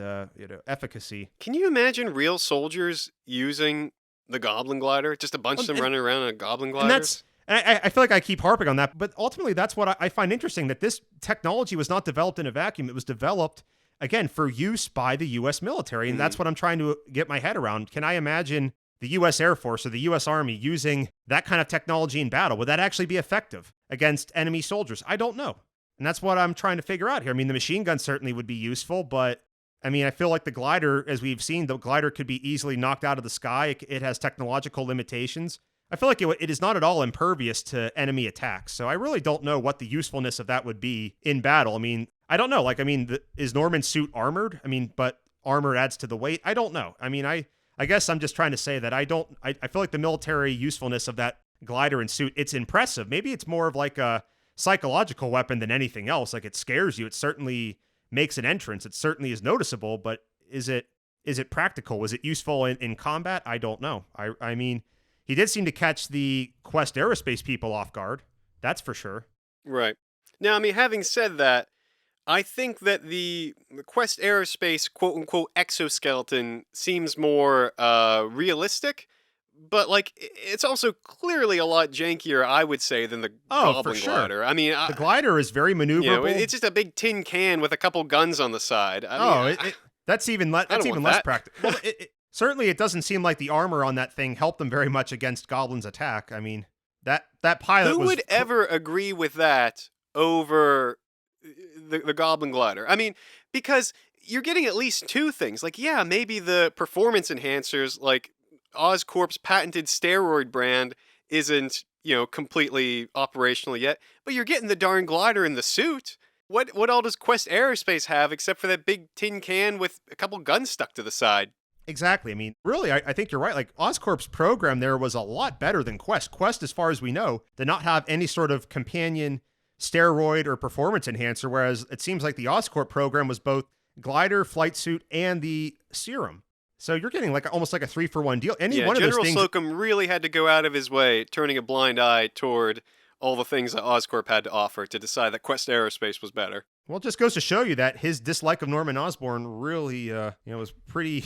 efficacy. Can you imagine real soldiers using the Goblin glider? Just a bunch of them running around in a Goblin glider? And I feel like I keep harping on that, but ultimately that's what I find interesting, that this technology was not developed in a vacuum. It was developed, again, for use by the U.S. military, and that's what I'm trying to get my head around. Can I imagine the U.S. Air Force or the U.S. Army using that kind of technology in battle? Would that actually be effective against enemy soldiers? I don't know. And that's what I'm trying to figure out here. I mean, the machine gun certainly would be useful, but I mean, I feel like the glider, as we've seen, the glider could be easily knocked out of the sky. It has technological limitations. I feel like it is not at all impervious to enemy attacks. So I really don't know what the usefulness of that would be in battle. I mean, I don't know. Like, I mean, is Norman's suit armored? I mean, but armor adds to the weight. I don't know. I mean, I guess I'm just trying to say that I feel like the military usefulness of that glider and suit, it's impressive. Maybe it's more of like a psychological weapon than anything else. Like, it scares you. It certainly makes an entrance. It certainly is noticeable, but is it practical? Was it useful in combat? I don't know. I mean, he did seem to catch the Quest Aerospace people off guard. That's for sure. Right. Now, I mean, having said that, I think that the Quest Aerospace quote-unquote exoskeleton seems more realistic, but, like, it's also clearly a lot jankier, I would say, than the Goblin for sure. glider. I mean, the glider is very maneuverable. It's just a big tin can with a couple guns on the side. That's even less practical. Well, certainly, it doesn't seem like the armor on that thing helped them very much against Goblin's attack. I mean, that pilot Who would ever agree with that over the Goblin glider? I mean, because you're getting at least two things. Like, yeah, maybe the performance enhancers, like Oscorp's patented steroid brand, isn't, completely operational yet, but you're getting the darn glider in the suit. What all does Quest Aerospace have except for that big tin can with a couple guns stuck to the side? Exactly. I mean, really, I think you're right. Like, Oscorp's program there was a lot better than Quest. Quest, as far as we know, did not have any sort of companion steroid or performance enhancer, whereas it seems like the Oscorp program was both glider, flight suit, and the serum. So you're getting like almost like a 3-for-1 deal. General Slocum really had to go out of his way, turning a blind eye toward all the things that Oscorp had to offer to decide that Quest Aerospace was better. Well, it just goes to show you that his dislike of Norman Osborn really, was pretty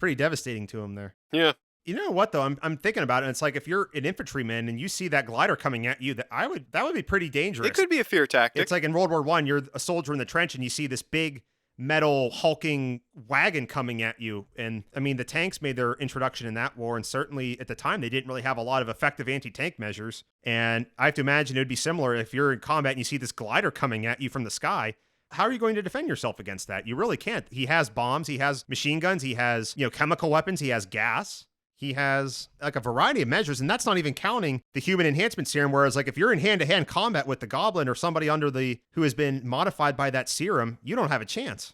devastating to him there. Yeah. You know what though? I'm thinking about it. And it's like if you're an infantryman and you see that glider coming at you, that would be pretty dangerous. It could be a fear tactic. It's like in World War I, you're a soldier in the trench and you see this big metal hulking wagon coming at you. And I mean, the tanks made their introduction in that war, and certainly at the time they didn't really have a lot of effective anti-tank measures. And I have to imagine it would be similar if you're in combat and you see this glider coming at you from the sky. How are you going to defend yourself against that? You really can't. He has bombs, he has machine guns, he has, chemical weapons, he has gas. He has like a variety of measures, and that's not even counting the human enhancement serum. Whereas like if you're in hand-to-hand combat with the Goblin or somebody who has been modified by that serum, you don't have a chance.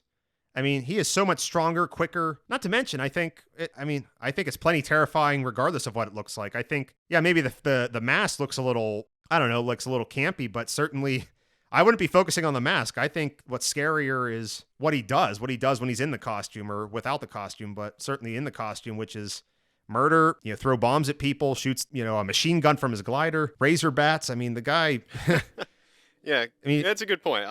I mean, he is so much stronger, quicker. Not to mention, I think it's plenty terrifying regardless of what it looks like. I think, maybe the mask looks a little, looks a little campy, but certainly I wouldn't be focusing on the mask. I think what's scarier is what he does when he's in the costume or without the costume, but certainly in the costume, which is murder, throw bombs at people, shoots, a machine gun from his glider, razor bats. I mean, the guy. Yeah, I mean, that's a good point.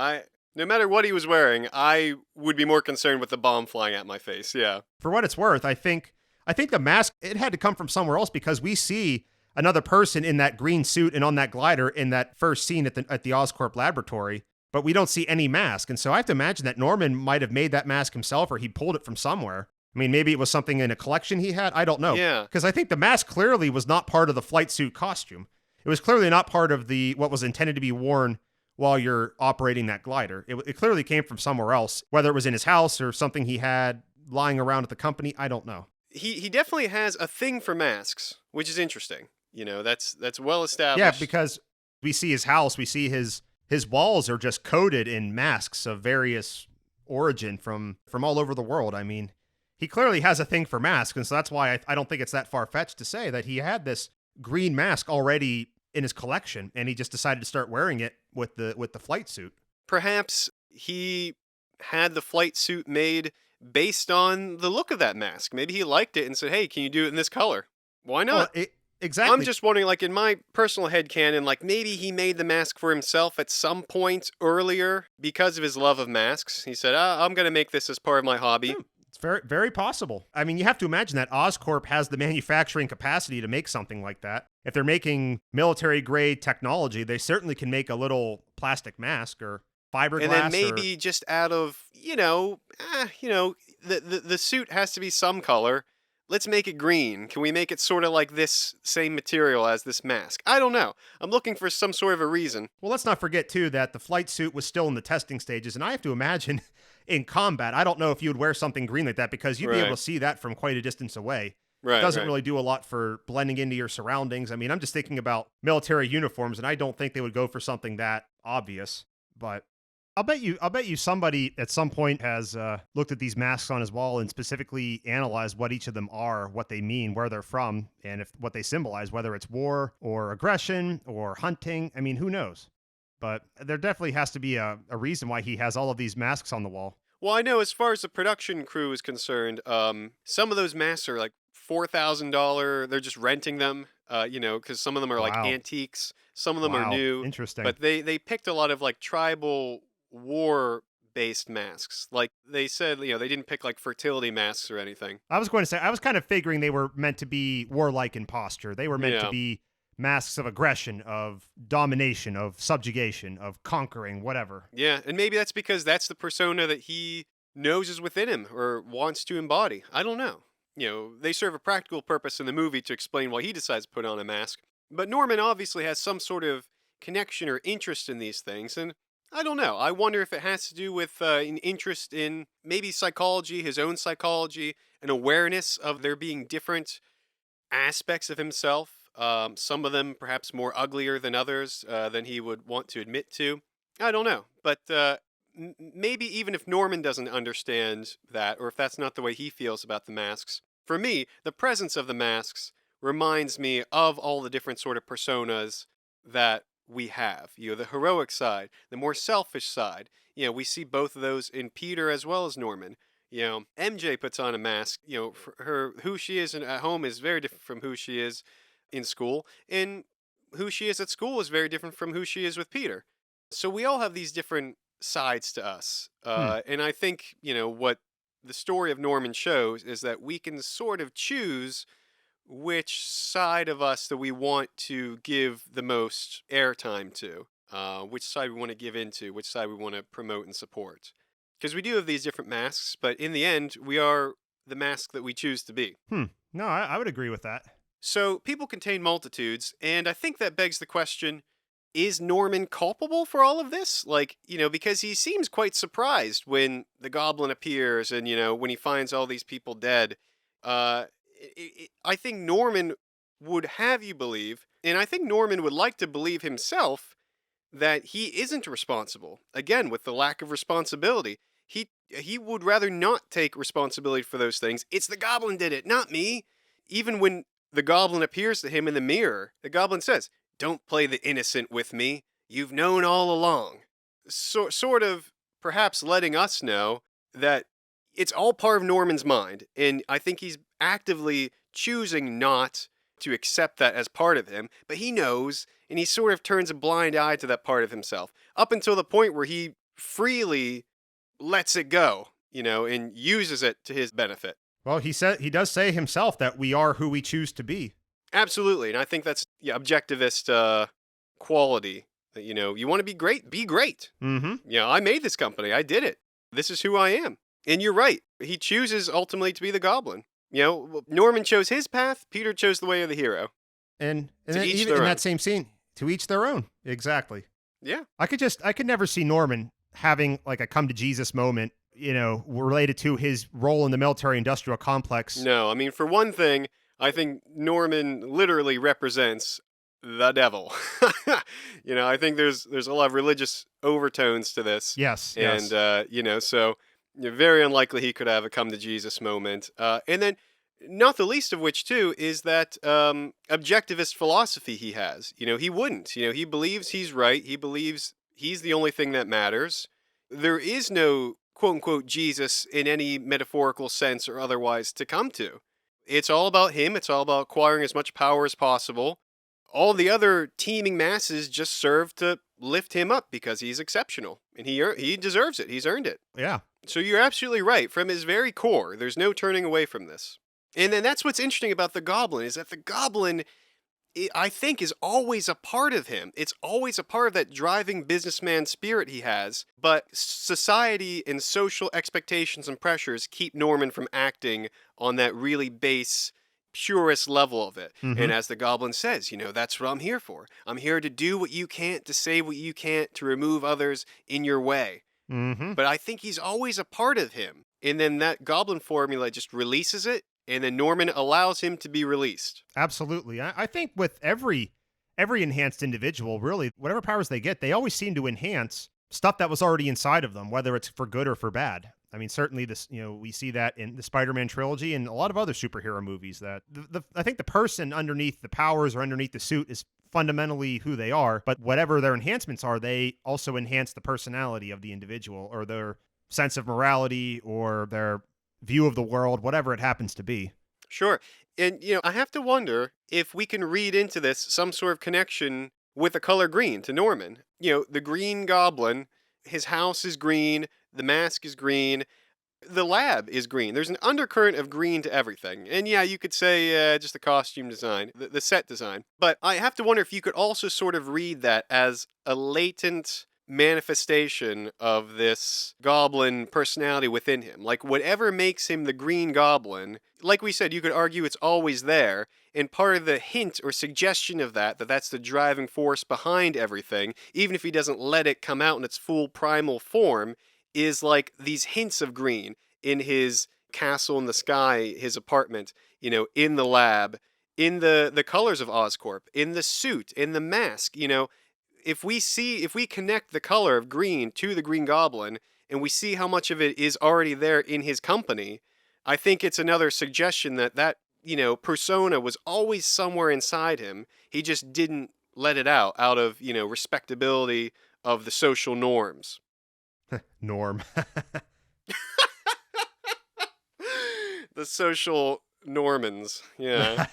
No matter what he was wearing, I would be more concerned with the bomb flying at my face. Yeah. For what it's worth, I think the mask, it had to come from somewhere else, because we see another person in that green suit and on that glider in that first scene at the Oscorp laboratory, but we don't see any mask. And so I have to imagine that Norman might have made that mask himself, or he pulled it from somewhere. I mean, maybe it was something in a collection he had. I don't know. Yeah. Because I think the mask clearly was not part of the flight suit costume. It was clearly not part of what was intended to be worn while you're operating that glider. It clearly came from somewhere else, whether it was in his house or something he had lying around at the company. I don't know. He definitely has a thing for masks, which is interesting. That's well established. Yeah, because we see his house, we see his walls are just coated in masks of various origin from all over the world. I mean, he clearly has a thing for masks, and so that's why I don't think it's that far-fetched to say that he had this green mask already in his collection, and he just decided to start wearing it with the flight suit. Perhaps he had the flight suit made based on the look of that mask. Maybe he liked it and said, "Hey, can you do it in this color?" Why not? Well, exactly. I'm just wondering, like in my personal headcanon, like maybe he made the mask for himself at some point earlier because of his love of masks. He said, I'm going to make this as part of my hobby. It's very, very possible. I mean, you have to imagine that Oscorp has the manufacturing capacity to make something like that. If they're making military-grade technology, they certainly can make a little plastic mask or fiberglass. And then maybe just out of, the suit has to be some color. Let's make it green. Can we make it sort of like this same material as this mask? I don't know. I'm looking for some sort of a reason. Well, let's not forget, too, that the flight suit was still in the testing stages, and I have to imagine in combat, I don't know if you would wear something green like that because you'd be able to see that from quite a distance away. Right, it doesn't really do a lot for blending into your surroundings. I mean, I'm just thinking about military uniforms, and I don't think they would go for something that obvious. But I'll bet you somebody at some point has looked at these masks on his wall and specifically analyzed what each of them are, what they mean, where they're from, and if what they symbolize, whether it's war or aggression or hunting. I mean, who knows? But there definitely has to be a reason why he has all of these masks on the wall. Well, I know as far as the production crew is concerned, some of those masks are like $4,000. They're just renting them, because some of them are like antiques. Some of them are new. Interesting. But they picked a lot of like tribal war-based masks. Like they said, they didn't pick like fertility masks or anything. I was going to say, I was kind of figuring they were meant to be warlike in posture. They were meant to be masks of aggression, of domination, of subjugation, of conquering, whatever. Yeah, and maybe that's because that's the persona that he knows is within him or wants to embody. I don't know. They serve a practical purpose in the movie to explain why he decides to put on a mask. But Norman obviously has some sort of connection or interest in these things, and I don't know. I wonder if it has to do with an interest in maybe psychology, his own psychology, an awareness of there being different aspects of himself. Some of them perhaps more uglier than others than he would want to admit to. I don't know. But maybe even if Norman doesn't understand that, or if that's not the way he feels about the masks, for me, the presence of the masks reminds me of all the different sort of personas that we have. The heroic side, the more selfish side. We see both of those in Peter as well as Norman. MJ puts on a mask. For her, who she is at home is very different from who she is in school, and who she is at school is very different from who she is with Peter. So we all have these different sides to us. And I think, what the story of Norman shows is that we can sort of choose which side of us that we want to give the most airtime to, which side we want to give into, which side we want to promote and support. Because we do have these different masks, but in the end, we are the mask that we choose to be. No, I would agree with that. So people contain multitudes, and I think that begs the question, is Norman culpable for all of this? Because he seems quite surprised when the goblin appears and, when he finds all these people dead. I think Norman would have you believe, and I think Norman would like to believe himself, that he isn't responsible. Again, with the lack of responsibility. He would rather not take responsibility for those things. It's the goblin did it, not me. Even when the goblin appears to him in the mirror, the goblin says, "Don't play the innocent with me. You've known all along." Sort of perhaps letting us know that it's all part of Norman's mind. And I think he's actively choosing not to accept that as part of him. But he knows, and he sort of turns a blind eye to that part of himself. Up until the point where he freely lets it go, and uses it to his benefit. Well, he does say himself that we are who we choose to be. Absolutely, and I think that's objectivist quality. That, you want to be great, be great. Mm-hmm. I made this company. I did it. This is who I am. And you're right. He chooses ultimately to be the Goblin. Norman chose his path. Peter chose the way of the hero. And To then each even their in own. that same scene, to each their own. Exactly. Yeah. I could never see Norman having like a come to Jesus moment, related to his role in the military industrial complex. No, I mean, for one thing, I think Norman literally represents the devil. I think there's a lot of religious overtones to this, Yes, and yes. so very unlikely he could have a come to Jesus moment. And then, not the least of which too is that objectivist philosophy he has. He wouldn't. He believes he's right. He believes he's the only thing that matters. There is no quote unquote Jesus in any metaphorical sense or otherwise to come to. It's all about him. It's all about acquiring as much power as possible. All the other teeming masses just serve to lift him up because he's exceptional and he deserves it. He's earned it. Yeah. So you're absolutely right. From his very core, there's no turning away from this. And then that's what's interesting about the Goblin is that the Goblin, I think, is always a part of him. It's always a part of that driving businessman spirit he has. But society and social expectations and pressures keep Norman from acting on that really base, purest level of it. Mm-hmm. And as the Goblin says, that's what I'm here for. I'm here to do what you can't, to say what you can't, to remove others in your way. Mm-hmm. But I think he's always a part of him. And then that Goblin formula just releases it, and then Norman allows him to be released. Absolutely. I think with every enhanced individual, really, whatever powers they get, they always seem to enhance stuff that was already inside of them, whether it's for good or for bad. I mean, certainly this, we see that in the Spider-Man trilogy and a lot of other superhero movies that I think the person underneath the powers or underneath the suit is fundamentally who they are, but whatever their enhancements are, they also enhance the personality of the individual or their sense of morality or their view of the world, whatever it happens to be. Sure. And, I have to wonder if we can read into this some sort of connection with the color green to Norman. The Green Goblin, his house is green, the mask is green, the lab is green. There's an undercurrent of green to everything. And yeah, you could say just the costume design, the set design. But I have to wonder if you could also sort of read that as a latent manifestation of this goblin personality within him. Like whatever makes him the Green Goblin, like we said, you could argue it's always there. And part of the hint or suggestion of that's the driving force behind everything, even if he doesn't let it come out in its full primal form, is like these hints of green in his castle in the sky, his apartment, in the lab, in the colors of Oscorp, in the suit, in the mask, if we connect the color of green to the Green Goblin and we see how much of it is already there in his company, I think it's another suggestion that persona was always somewhere inside him. He just didn't let it out of, respectability of the social norms. Norm. The social Normans. Yeah.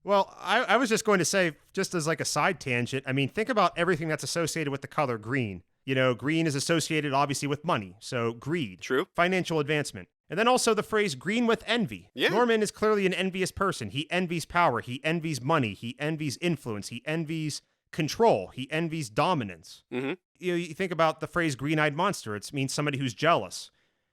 Well, I was just going to say, just as like a side tangent, I mean, think about everything that's associated with the color green. Green is associated obviously with money, so greed, True. financial advancement. And then also the phrase green with envy. Yeah. Norman is clearly an envious person. He envies power. He envies money. He envies influence. He envies control. He envies dominance. Mm-hmm. You think about the phrase green-eyed monster. It means somebody who's jealous.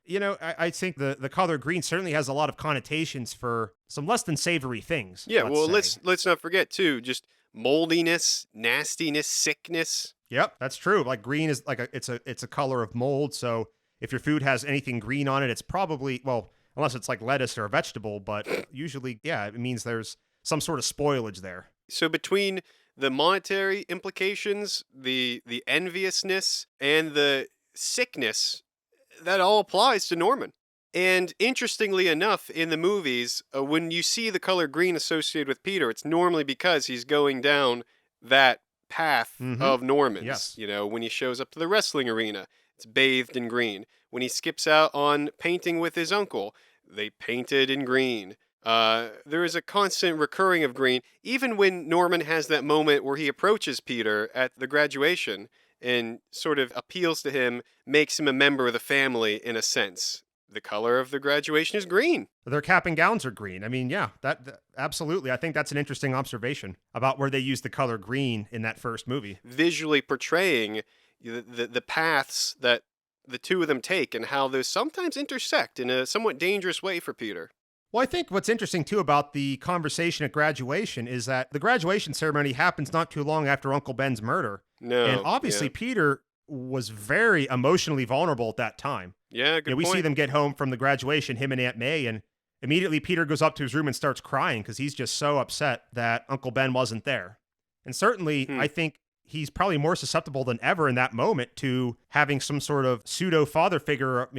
I think the color green certainly has a lot of connotations for some less than savory things. Yeah, say. let's not forget too, just moldiness, nastiness, sickness. Yep, that's true. Like green is like it's a color of mold. So if your food has anything green on it, it's probably, well, unless it's like lettuce or a vegetable, but usually, yeah, it means there's some sort of spoilage there. So between the monetary implications, the enviousness, and the sickness, that all applies to Norman. And interestingly enough, in the movies, when you see the color green associated with Peter, it's normally because he's going down that path Mm-hmm. of Normans. Yes. When he shows up to the wrestling arena, it's bathed in green. When he skips out on painting with his uncle, they painted in green. There is a constant recurring of green, even when Norman has that moment where he approaches Peter at the graduation and sort of appeals to him, makes him a member of the family in a sense. the color of the graduation is green. Their cap and gowns are green. I mean, yeah, that absolutely. I think that's an interesting observation about where they use the color green in that first movie. Visually portraying the paths that the two of them take and how those sometimes intersect in a somewhat dangerous way for Peter. Well, I think what's interesting too about the conversation at graduation is that the graduation ceremony happens not too long after Uncle Ben's murder. No. And obviously yeah. Peter was very emotionally vulnerable at that time. Yeah, good We point. see them get home from the graduation, him and Aunt May, and immediately Peter goes up to his room and starts crying because he's just so upset that Uncle Ben wasn't there. And certainly, I think he's probably more susceptible than ever in that moment to having some sort of pseudo father figure,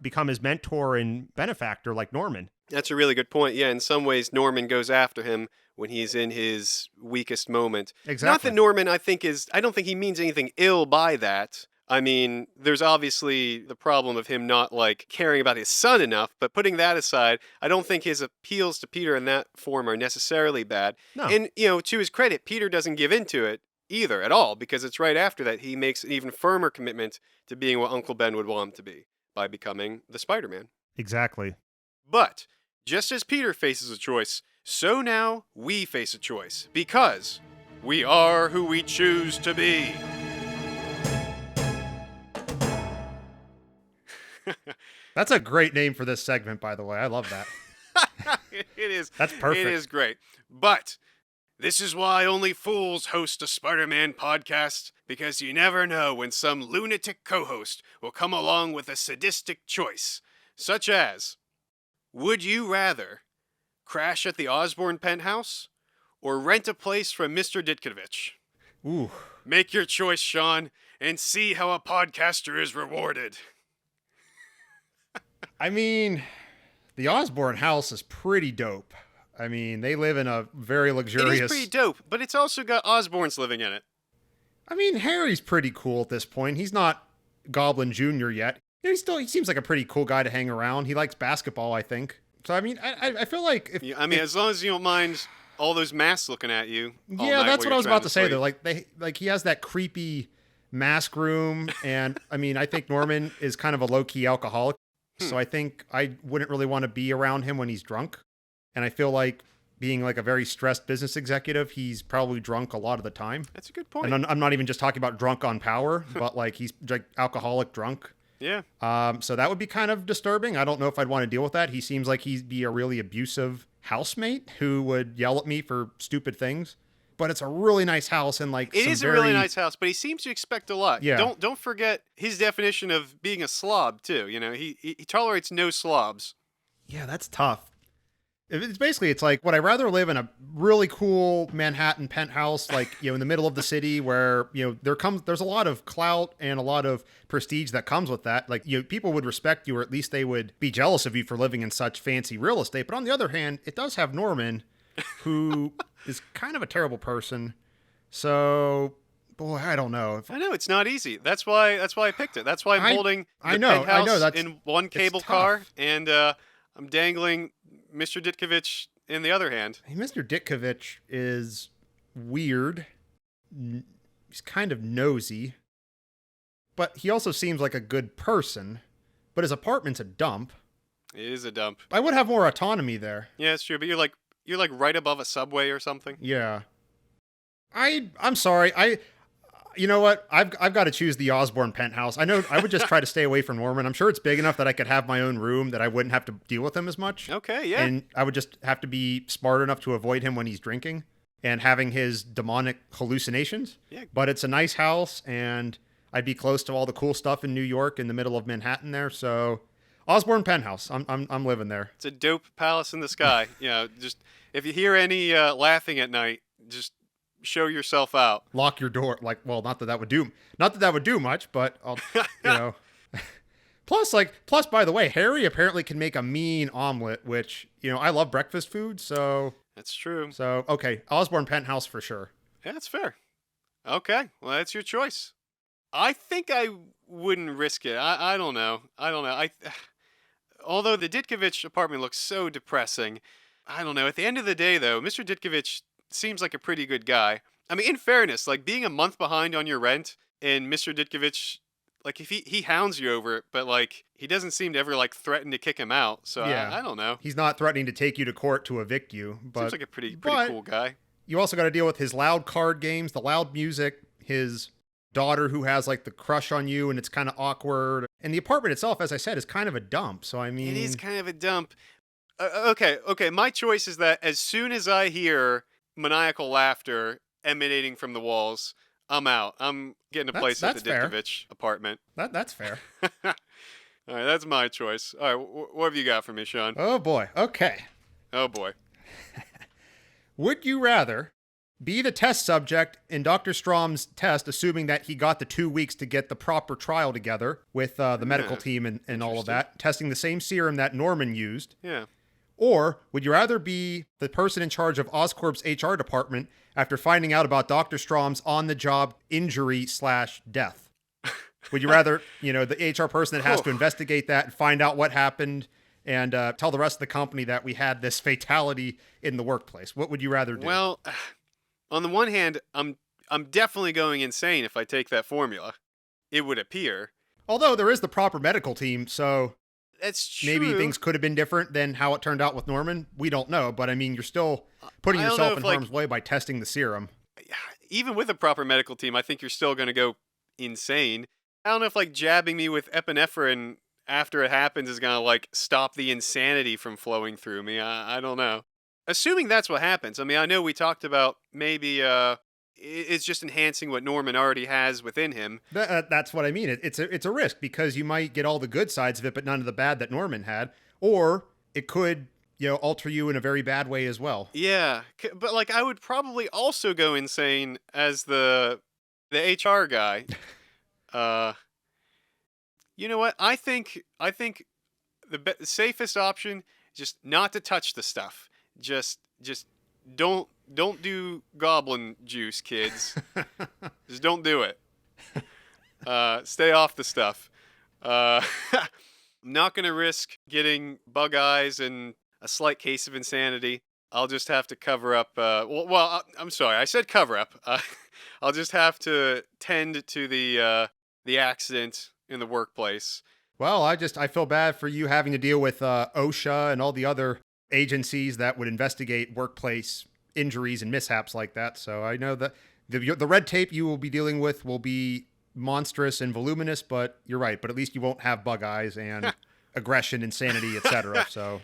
become his mentor and benefactor like Norman. That's a really good point. Yeah, in some ways, Norman goes after him when he's in his weakest moment. Exactly. Not that Norman, I don't think he means anything ill by that. I mean, there's obviously the problem of him not, caring about his son enough, but putting that aside, I don't think his appeals to Peter in that form are necessarily bad. No. And, to his credit, Peter doesn't give into it either at all, because it's right after that he makes an even firmer commitment to being what Uncle Ben would want him to be by becoming the Spider-Man. Exactly. But just as Peter faces a choice, so now we face a choice, because we are who we choose to be. That's a great name for this segment, by the way. I love that. It is. That's perfect. It is great. But this is why only fools host a Spider-Man podcast, because you never know when some lunatic co-host will come along with a sadistic choice, such as, would you rather crash at the Osborn penthouse or rent a place from Mr. Ditkovich? Ooh. Make your choice, Sean, and see how a podcaster is rewarded. I mean, the Osborn house is pretty dope. I mean, they live in a very luxurious... It is pretty dope, but it's also got Osborns living in it. I mean, Harry's pretty cool at this point. He's not Goblin Jr. yet. He seems like a pretty cool guy to hang around. He likes basketball, I think. So, I mean, I feel like... as long as you don't mind all those masks looking at you. Yeah, that's what I was about to say, though. He has that creepy mask room, and, I mean, I think Norman is kind of a low-key alcoholic. So I think I wouldn't really want to be around him when he's drunk. And I feel like being like a very stressed business executive, he's probably drunk a lot of the time. That's a good point. And I'm not even just talking about drunk on power, but like he's like alcoholic drunk. Yeah. So that would be kind of disturbing. I don't know if I'd want to deal with that. He seems like he'd be a really abusive housemate who would yell at me for stupid things. But it's a really nice house and like it is a really nice house, but he seems to expect a lot. Yeah. Don't forget his definition of being a slob too. He tolerates no slobs. Yeah, that's tough. It's like, would I rather live in a really cool Manhattan penthouse, like, in the middle of the city where, there's a lot of clout and a lot of prestige that comes with that. Like, people would respect you, or at least they would be jealous of you for living in such fancy real estate. But on the other hand, it does have Norman, who is kind of a terrible person. So, boy, I don't know. I know it's not easy. That's why I picked it. That's why I'm holding the penthouse in one cable car, and I'm dangling Mr. Ditkovich in the other hand. Mr. Ditkovich is weird. He's kind of nosy. But he also seems like a good person. But his apartment's a dump. It is a dump. I would have more autonomy there. Yeah, it's true. But you're like right above a subway or something. Yeah. I'm sorry. You know what? I've got to choose the Osborn penthouse. I know I would just try to stay away from Norman. I'm sure it's big enough that I could have my own room, that I wouldn't have to deal with him as much. Okay, yeah. And I would just have to be smart enough to avoid him when he's drinking and having his demonic hallucinations. Yeah. But it's a nice house, and I'd be close to all the cool stuff in New York in the middle of Manhattan there. So Osborn penthouse. I'm living there. It's a dope palace in the sky. Just if you hear any laughing at night, just show yourself out. Lock your door. Not that that would do much, but I'll, Plus, by the way, Harry apparently can make a mean omelet, which, I love breakfast food, so. That's true. So, okay, Osborn penthouse for sure. Yeah, that's fair. Okay, well, that's your choice. I think I wouldn't risk it. I don't know. Although the Ditkovich apartment looks so depressing, I don't know. At the end of the day, though, Mr. Ditkovich seems like a pretty good guy. I mean, in fairness, being a month behind on your rent, and Mr. Ditkovich, if he hounds you over it, but he doesn't seem to ever like threaten to kick him out. So Yeah. I don't know. He's not threatening to take you to court to evict you, but Seems like a pretty but cool guy. you also got to deal with his loud card games, the loud music, his daughter who has like the crush on you, and it's kind of awkward. And the apartment itself, as I said, is kind of a dump. So I mean, It is kind of a dump. Okay. My choice is that as soon as I hear maniacal laughter emanating from the walls, I'm out. I'm getting a place at the fair. Ditkovich apartment. That's fair. All right, that's my choice. All right, what have you got for me, Sean? Oh boy. Okay. Oh boy. Would you rather be the test subject in Dr. Strom's test, assuming that he got the 2 weeks to get the proper trial together with the medical team and all of that, testing the same serum that Norman used? Yeah. Or would you rather be the person in charge of Oscorp's HR department after finding out about Dr. Strom's on-the-job injury/death? Would you rather, the HR person that has to investigate that and find out what happened and tell the rest of the company that we had this fatality in the workplace? What would you rather do? Well, on the one hand, I'm definitely going insane if I take that formula. It would appear. Although there is the proper medical team, so That's true. maybe things could have been different than how it turned out with Norman. We don't know, but I mean, you're still putting yourself in harm's way by testing the serum. Even with a proper medical team, I think you're still going to go insane. I don't know if like jabbing me with epinephrine after it happens is going to like stop the insanity from flowing through me. I don't know. Assuming that's what happens. I mean, I know we talked about maybe it's just enhancing what Norman already has within him. That's what I mean. It's a risk because you might get all the good sides of it, but none of the bad that Norman had, or it could alter you in a very bad way as well. Yeah, but like I would probably also go insane as the HR guy. You know what? I think the safest option is just not to touch the stuff. Just don't do goblin juice, kids. Just don't do it. Stay off the stuff. I'm not gonna risk getting bug eyes and a slight case of insanity. I'll just have to cover up. I'm sorry. I said cover up. I'll just have to tend to the accident in the workplace. Well, I feel bad for you having to deal with OSHA and all the other agencies that would investigate workplace injuries and mishaps like that. So I know that the red tape you will be dealing with will be monstrous and voluminous, but you're right. But at least you won't have bug eyes and aggression, insanity, etc. So,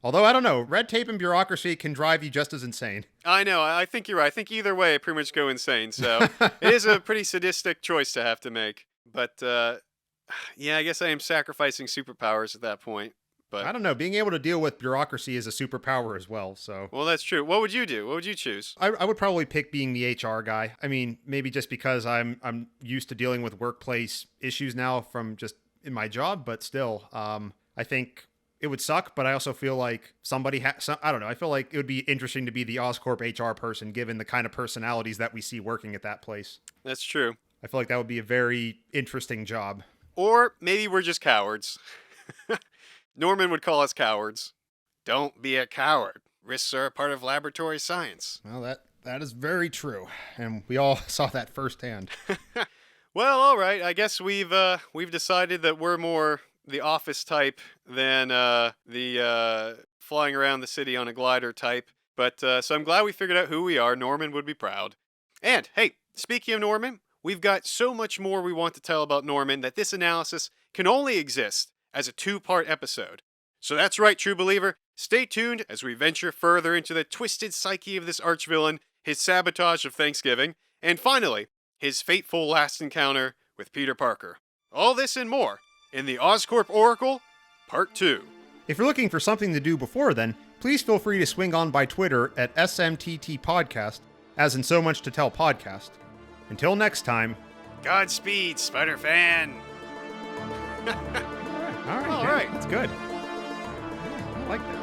although I don't know, red tape and bureaucracy can drive you just as insane. I know. I think you're right. I think either way, I pretty much go insane. So it is a pretty sadistic choice to have to make. But yeah, I guess I am sacrificing superpowers at that point. But I don't know. Being able to deal with bureaucracy is a superpower as well. So, well, that's true. What would you do? What would you choose? I would probably pick being the HR guy. I mean, maybe just because I'm used to dealing with workplace issues now from just in my job, but still, I think it would suck. But I also feel like I don't know. I feel like it would be interesting to be the Oscorp HR person, given the kind of personalities that we see working at that place. That's true. I feel like that would be a very interesting job. Or maybe we're just cowards. Norman would call us cowards. Don't be a coward. Risks are a part of laboratory science. Well, that is very true, and we all saw that firsthand. Well, all right. I guess we've decided that we're more the office type than the flying around the city on a glider type. But so I'm glad we figured out who we are. Norman would be proud. And hey, speaking of Norman, we've got so much more we want to tell about Norman that this analysis can only exist as a 2-part episode. So that's right, true believer. Stay tuned as we venture further into the twisted psyche of this archvillain, his sabotage of Thanksgiving, and finally, his fateful last encounter with Peter Parker. All this and more in the Oscorp Oracle, Part 2. If you're looking for something to do before then, please feel free to swing on by Twitter at SMTT Podcast, as in So Much to Tell Podcast. Until next time, Godspeed, Spider-Fan! All right, All right. That's good. Yeah, I like that.